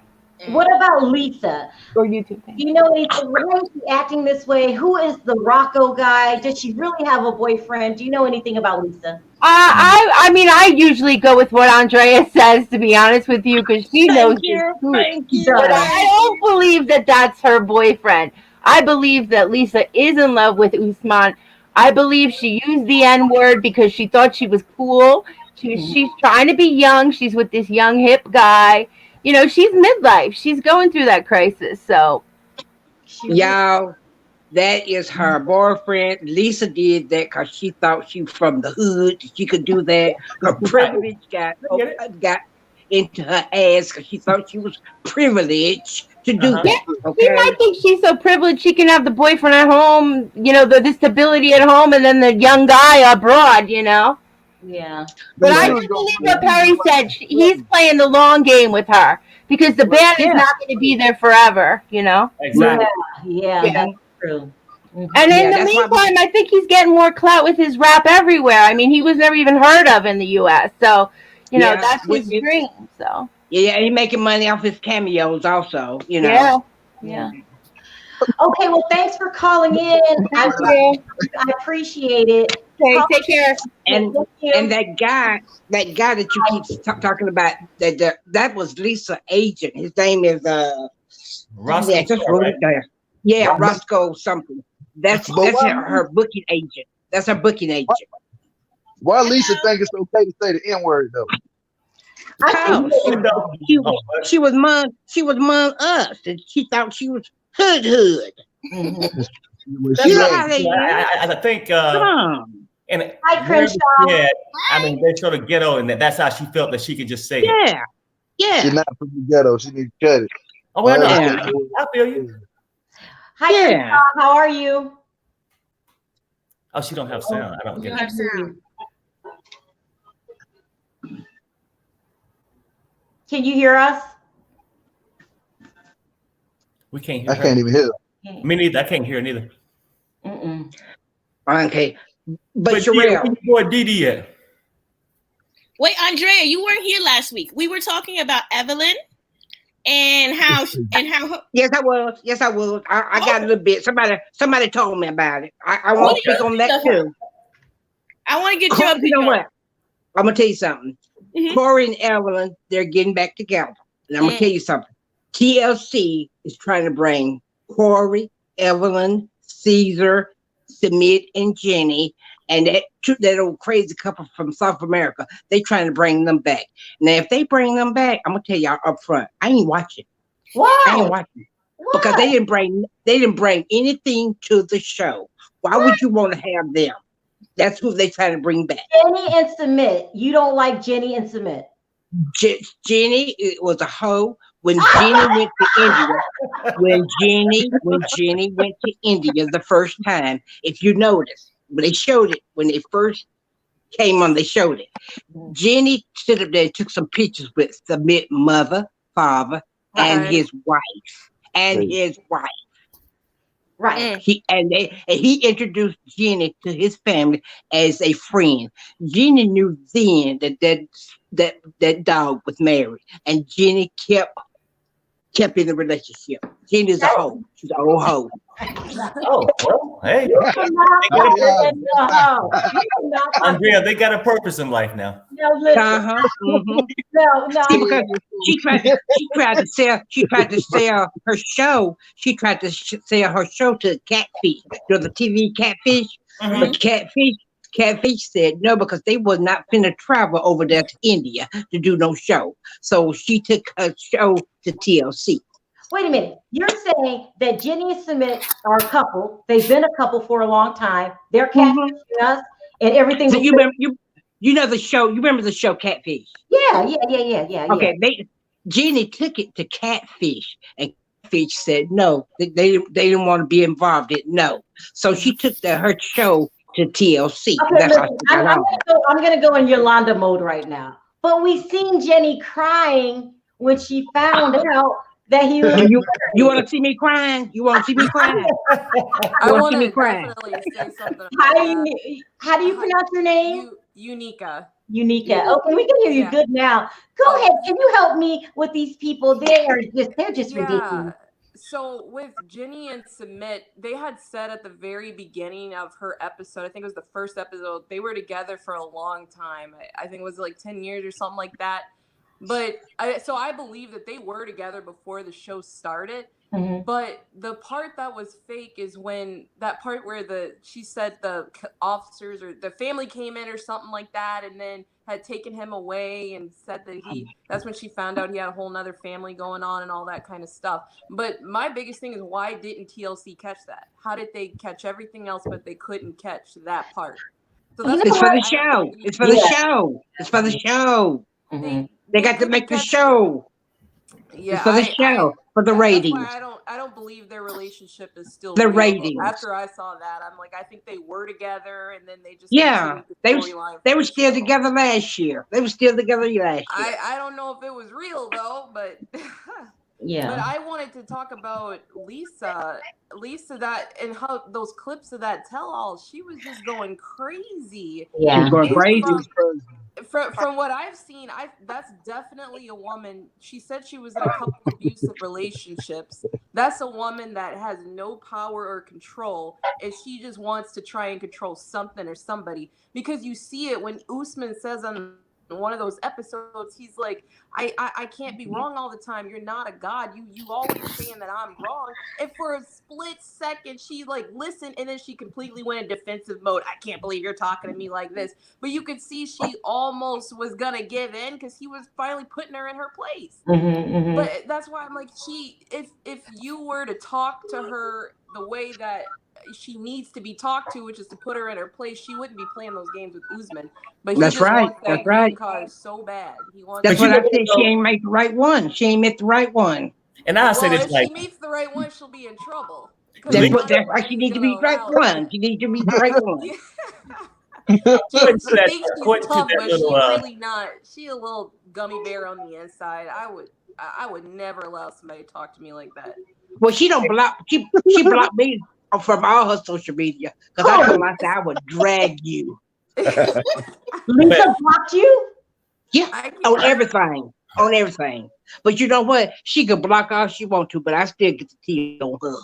What about Lisa? Or YouTube fame. Do you know anything? Why is she acting this way? Who is the Rocco guy? Does she really have a boyfriend? Do you know anything about Lisa? I mean, I usually go with what Andrea says, to be honest with you, because she knows the truth. Thank you. But I don't believe that that's her boyfriend. I believe that Lisa is in love with Usman. I believe she used the N-word because she thought she was cool. She's trying to be young. She's with this young, hip guy. You know, she's midlife. She's going through that crisis. So, y'all, that is her boyfriend. Lisa did that because she thought she was from the hood. She could do that. Her privilege got into her ass because she thought she was privileged to do that. Okay? She might think she's so privileged she can have the boyfriend at home, you know, the stability at home, and then the young guy abroad, you know. Yeah. But I do believe what Perry said. He's playing the long game with her because the band is not going to be there forever, you know? Exactly. Yeah, that's true. And in the meantime, I think he's getting more clout with his rap everywhere. I mean, he was never even heard of in the U.S. So, you know, that's his dream. So. Yeah, he's making money off his cameos also, you know. Yeah. Okay, well, thanks for calling in. I appreciate it. Okay, take care. And that guy that you keep talking about, that was Lisa's agent. His name is Roscoe. Yeah, just wrote it down. Yeah, Roscoe something. That's her booking agent. That's her booking agent. Why Lisa think it's okay to say the N-word though? She was among us, and she thought she was hood. I think. And Hi, Crenshaw. Yeah, I mean, they're sort of ghetto, and that's how she felt that she could just say it. Yeah. She's not from the ghetto. She needs to cut it. Oh, well, no, I feel you. Hi, Crenshaw. How are you? Oh, she don't have sound. I don't get it. Can you hear us? We can't hear. I can't even hear. Me neither. I can't hear neither. Okay, but Sharrell, where your boy Didi at? Wait, Andrea, you weren't here last week. We were talking about Evelyn and how. Yes, I was. I got a little bit. Somebody told me about it. I want to speak on that too. I want to get your opinion. You know what? I'm gonna tell you something. Corey and Evelyn, they're getting back together. And I'm gonna tell you something. TLC is trying to bring Corey, Evelyn, Caesar, Samit, and Jenny, and that old crazy couple from South America. They trying to bring them back. Now, if they bring them back, I'm gonna tell y'all up front, I ain't watching. Why? I ain't watching because they didn't bring anything to the show. Why would you want to have them? That's who they trying to bring back. Jenny and Samit. You don't like Jenny and Samit? Jenny was a hoe when Jenny went to India. When Jenny went to India the first time, if you notice, when they showed it, when they first came on, they showed it. Jenny stood up there and took some pictures with Samit mother, father, and his wife. Right. He introduced Jenny to his family as a friend. Jenny knew then that dog was married, and Jenny kept in the relationship. Jenny's a hoe. She's an old hoe. Oh, well, hey. Andrea, they got a purpose in life now. No, listen. No. See, because she tried to sell her show. She tried to sell her show to Catfish, you know, the TV Catfish. But Catfish said no, because they was not finna travel over there to India to do no show. So she took her show to TLC. Wait a minute. You're saying that Jenny and Samit are a couple. They've been a couple for a long time. They're catfishing us and everything. So you know the show. You remember the show Catfish? Yeah. Okay, Jenny took it to Catfish, and Catfish said no. They didn't want to be involved in it. No. So she took her show to TLC. Okay, listen, I'm gonna go in Yolanda mode right now. But we seen Jenny crying when she found out that he was. You want to see me crying? You want to see me crying? I want to definitely say something. How do you pronounce your name? Unica. Okay, we can hear you good now. Go ahead. Can you help me with these people? They're just ridiculous. So with Jenny and Samit, they had said at the very beginning of her episode, I think it was the first episode, they were together for a long time. I think it was like 10 years or something like that. But I believe that they were together before the show started. But the part that was fake is when that part where she said the officers or the family came in or something like that, and then had taken him away and said that that's when she found out he had a whole nother family going on and all that kind of stuff. But my biggest thing is, why didn't TLC catch that? How did they catch everything else, but they couldn't catch that part? So it's for the show. It's for the show. It's for the show. They got to make the show. Yeah, it's for the show, for the ratings. don't believe their relationship is still The real. ratings. After I saw that, I'm like, I think they were together, and then they just Yeah, continued the they storyline. were still together last year. They were still together last year. I don't know if it was real though, but Yeah. But I wanted to talk about Lisa, that and how those clips of that tell-all, she was just going crazy. Yeah. She was going crazy. From what I've seen, that's definitely a woman. She said she was in a couple abusive relationships. That's a woman that has no power or control, and she just wants to try and control something or somebody. Because you see it when Usman says on one of those episodes, he's like, I can't be wrong all the time. You're not a god. You always saying that I'm wrong. And for a split second, she like listened, and then she completely went in defensive mode. I can't believe you're talking to me like this. But you could see she almost was gonna give in because he was finally putting her in her place. But that's why I'm like, if you were to talk to her the way that she needs to be talked to, which is to put her in her place, she wouldn't be playing those games with Usman. But he just wants that green card so bad. He wants. That's what I said. She ain't make the right one. She ain't met the right one. And I say this if like, she meets the right one, she'll be in trouble. That's why she needs to be the right one. She needs to be the right one. She thinks she's according to tough, that but little, she's really not. She's a little gummy bear on the inside. I would never allow somebody to talk to me like that. Well, she don't block. She blocked me from all her social media because I told her, I said I would drag you. Lisa blocked you? Yeah, on everything. On everything. But you know what? She could block all she want to, but I still get the tea on her.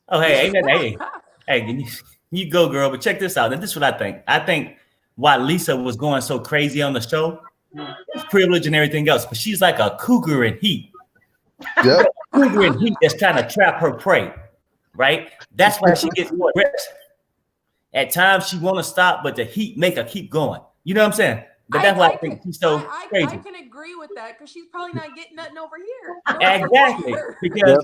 oh, hey, hey, you go, girl. But check this out. And this is what I think. I think why Lisa was going so crazy on the show, it's privilege and everything else. But she's like a cougar in heat. Yep. Cougar in heat that's trying to trap her prey, right? That's why she gets more aggressive. At times she want to stop, but the heat make her keep going. You know what I'm saying? But that's why I think she's so crazy. I can agree with that because she's probably not getting nothing over here. Exactly. Because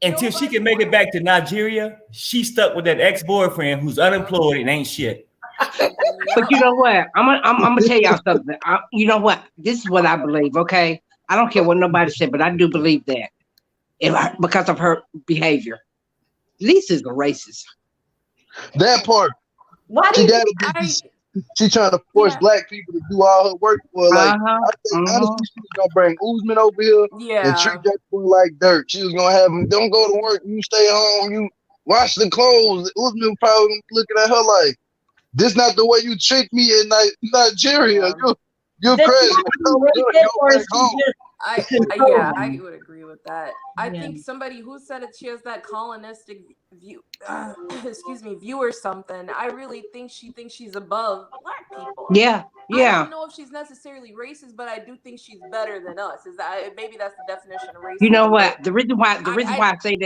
until she can make it back to Nigeria, she's stuck with that ex-boyfriend who's unemployed and ain't shit. But you know what? I'm gonna tell y'all something. You know what? This is what I believe. Okay, I don't care what nobody said, but I do believe that because of her behavior. Lisa's a racist. That part. Why do you she trying to force black people to do all her work for her. Like, I think honestly, she was gonna bring Usman over here and treat that boy like dirt. She was gonna have him, don't go to work, you stay home, you wash the clothes. Usman probably looking at her like, this not the way you treat me in Nigeria. You're crazy. I would agree with that. I think somebody who said it, she has that colonistic view, view or something. I really think she thinks she's above black people. Yeah. I don't know if she's necessarily racist, but I do think she's better than us. Is that maybe that's the definition of racism? You know what? The reason why I say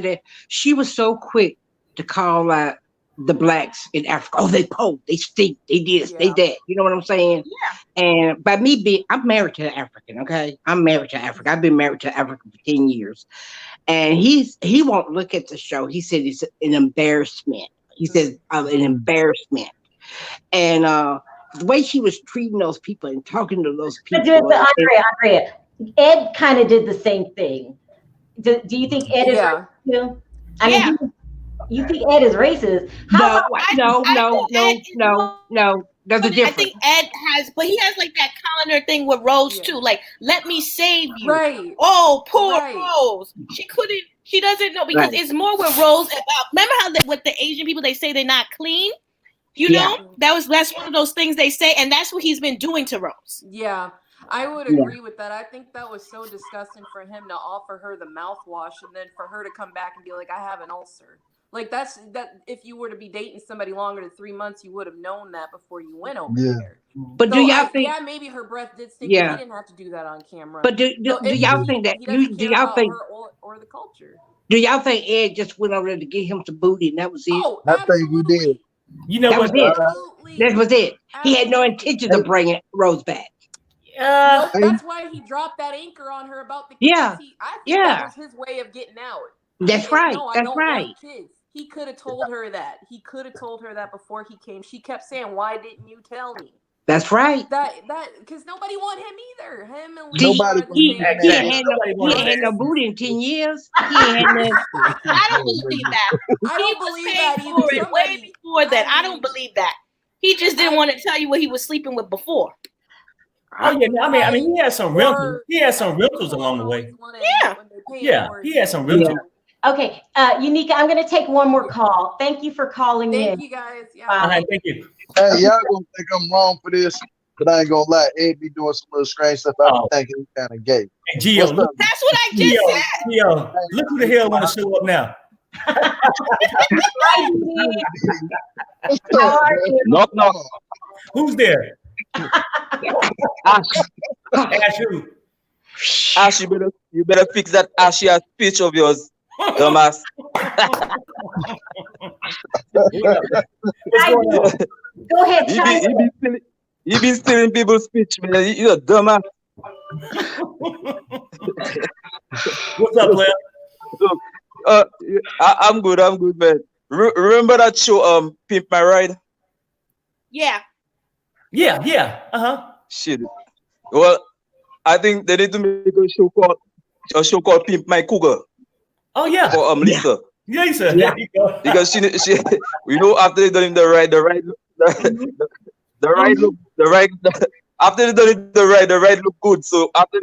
that, she was so quick to call out the blacks in Africa. Oh, they poor, they stink, they this, they that. You know what I'm saying? Yeah. And by me I'm married to an African, okay? I'm married to Africa. I've been married to Africa for 10 years. And he won't look at the show. He said it's an embarrassment. He says an embarrassment. And the way she was treating those people and talking to those people. But Andrea, Ed kind of did the same thing. Do you think Ed is racist too? I mean, you think Ed is racist? No. There's a difference. I think Ed has, but he has like that calendar thing with Rose too. Like, let me save you. Right. Oh, poor Rose. She doesn't know because it's more with Rose about. Remember how with the Asian people they say they're not clean. You know, that's one of those things they say, and that's what he's been doing to Rose. Yeah, I would agree with that. I think that was so disgusting for him to offer her the mouthwash and then for her to come back and be like, I have an ulcer. Like that if you were to be dating somebody longer than 3 months, you would have known that before you went over there. But do y'all think? Yeah, maybe her breath did stink. But he didn't have to do that on camera. But do y'all think that? Do y'all think? Or the culture? Do y'all think Ed just went over there to get him some booty and that was it? Oh, I think he did. You know what? That was it. He had no intention of bringing Rose back. No, that's why he dropped that anchor on her about the kids. I think that was his way of getting out. That's right. No, I don't want kids. He could have told her that. He could have told her that before he came. She kept saying, "Why didn't you tell me?" That's right. That because nobody want him either. Him and See, Lisa are Nobody at the he same ain't page. had no, he ain't had no booty in 10 years. He ain't had no. I don't believe that. I He don't was believe paying that for either. it way before that. I don't believe that. He just didn't want to tell you what he was sleeping with before. Oh yeah, I mean, he had some rentals. He had some rentals along the way. Yeah. Yeah, he had some rentals. Okay, Unica, I'm going to take one more call. Thank you for calling in. Thank you guys. Yeah. Bye. Thank you. Hey, y'all gonna think I'm wrong for this, but I ain't gonna lie. Ed be doing some little strange stuff. I be thinking he's kind of gay. Hey, Gio, What's up? That's what I just said. Gio, look who the hell want to show up now. Hi, Dee. How are you? Knock, knock. Who's there? Ash. Ash who? Ash, you better fix that ashy ass speech of yours, dumbass. Go ahead, He be stealing people's speech, man. You're a dumbass. What's up, Blair? I'm good, man. Remember that show, Pimp My Ride? Yeah. Yeah. Uh-huh. Shit. Well, I think they need to make a show called Pimp My Cougar. Oh yeah. For Lisa. Yeah, Lisa. Yeah. Because she after they done the ride after they done the ride look good. So after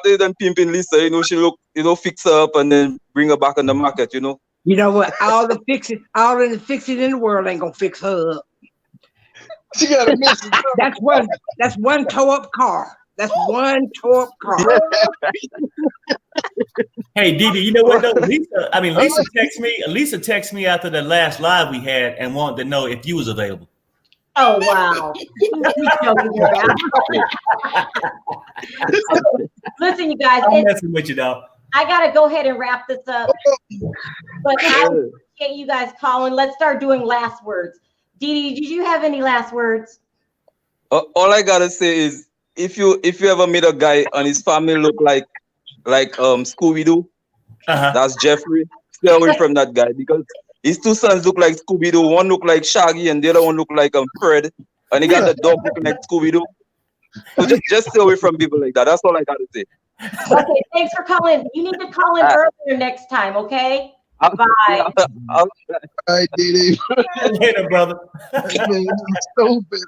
they done pimping Lisa, she look, fix her up and then bring her back on the market, You know what? All the fixing in the world ain't gonna fix her up. She got a miss. That's one tore up car. That's one tore up car. Hey, Dee, you know what though? Lisa texted me after the last live we had and wanted to know if you was available. Oh wow. Listen, you guys. I'm messing with you, though. I gotta go ahead and wrap this up. But I appreciate you guys calling. Let's start doing last words. Dee, did you have any last words? All I gotta say is, if you ever meet a guy and his family look like Scooby-Doo, that's Jeffrey. Stay away from that guy because his two sons look like Scooby-Doo. One look like Shaggy and the other one look like Fred. And he got the dog looking like Scooby-Doo. So just stay away from people like that. That's all I gotta say. Okay, thanks for calling. You need to call in earlier next time, okay? Bye. All right, Dee. Later, brother. Stupid.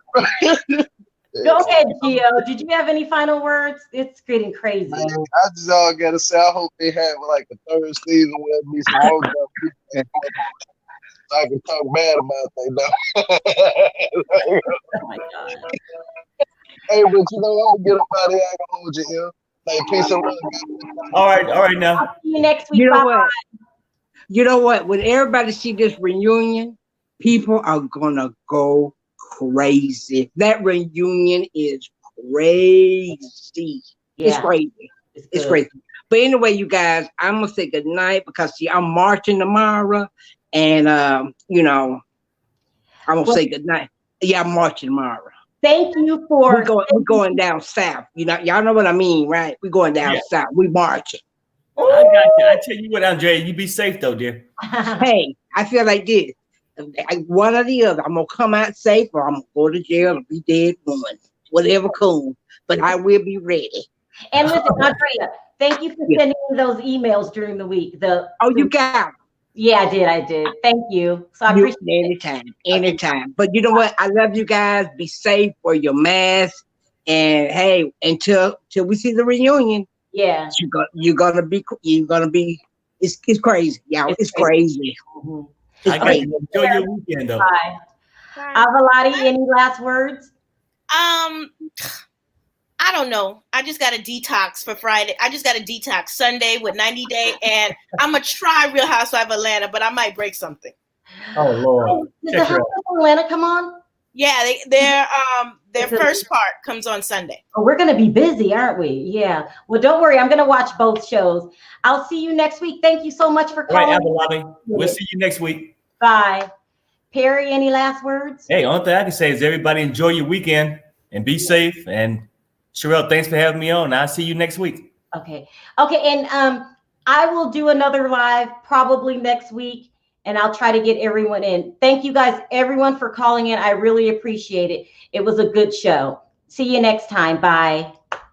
Go ahead, Gio. Did you have any final words? It's getting crazy. Man, I just all gotta say, I hope they have like a third season where at least all the people so I can talk bad about they know. Oh my God. Hey, but I'm gonna get up out of here. I can hold you here. Like, peace and love. All right now. I'll see you next week. You know Bye. what? You know what? When everybody see this reunion, people are gonna go crazy. That reunion is crazy. Yeah. It's crazy. It's crazy. But anyway, you guys, I'm gonna say good night because I'm marching tomorrow, and I'm gonna say good night. Yeah, I'm marching tomorrow. Thank you for we're going down south. Y'all know what I mean, right? We're going down south. We marching. I got you. I tell you what, Andre, you be safe though, dear. Hey, I feel like this. One or the other. I'm gonna come out safe, or I'm gonna go to jail and be dead one. Whatever, cool. But I will be ready. And listen, Andrea, thank you for sending me those emails during the week. You got them. Yeah, I did. Thank you. So I appreciate it. Anytime. But you know what? I love you guys. Be safe. Wear your mask. And hey, until we see the reunion, yeah, you're gonna be. It's crazy. Yeah, it's crazy. Mm-hmm. I got you. Enjoy your weekend though. Bye. Avalati, any last words? I don't know. I just got a detox for Friday. I just got a detox Sunday with 90 Day, and I'm gonna try Real Housewives of Atlanta, but I might break something. Oh Lord! Does the Housewives of Atlanta come on? Yeah, their first part comes on Sunday. Oh, we're gonna be busy, aren't we? Yeah. Well, don't worry. I'm gonna watch both shows. I'll see you next week. Thank you so much for calling. All right, Avalati. We'll see you next week. Bye. Perry, any last words? Hey, only thing I can say is everybody enjoy your weekend and be safe. And Sharrell, thanks for having me on. I'll see you next week. Okay. And I will do another live probably next week. and I'll try to get everyone in. Thank you guys, everyone, for calling in. I really appreciate it. It was a good show. See you next time. Bye.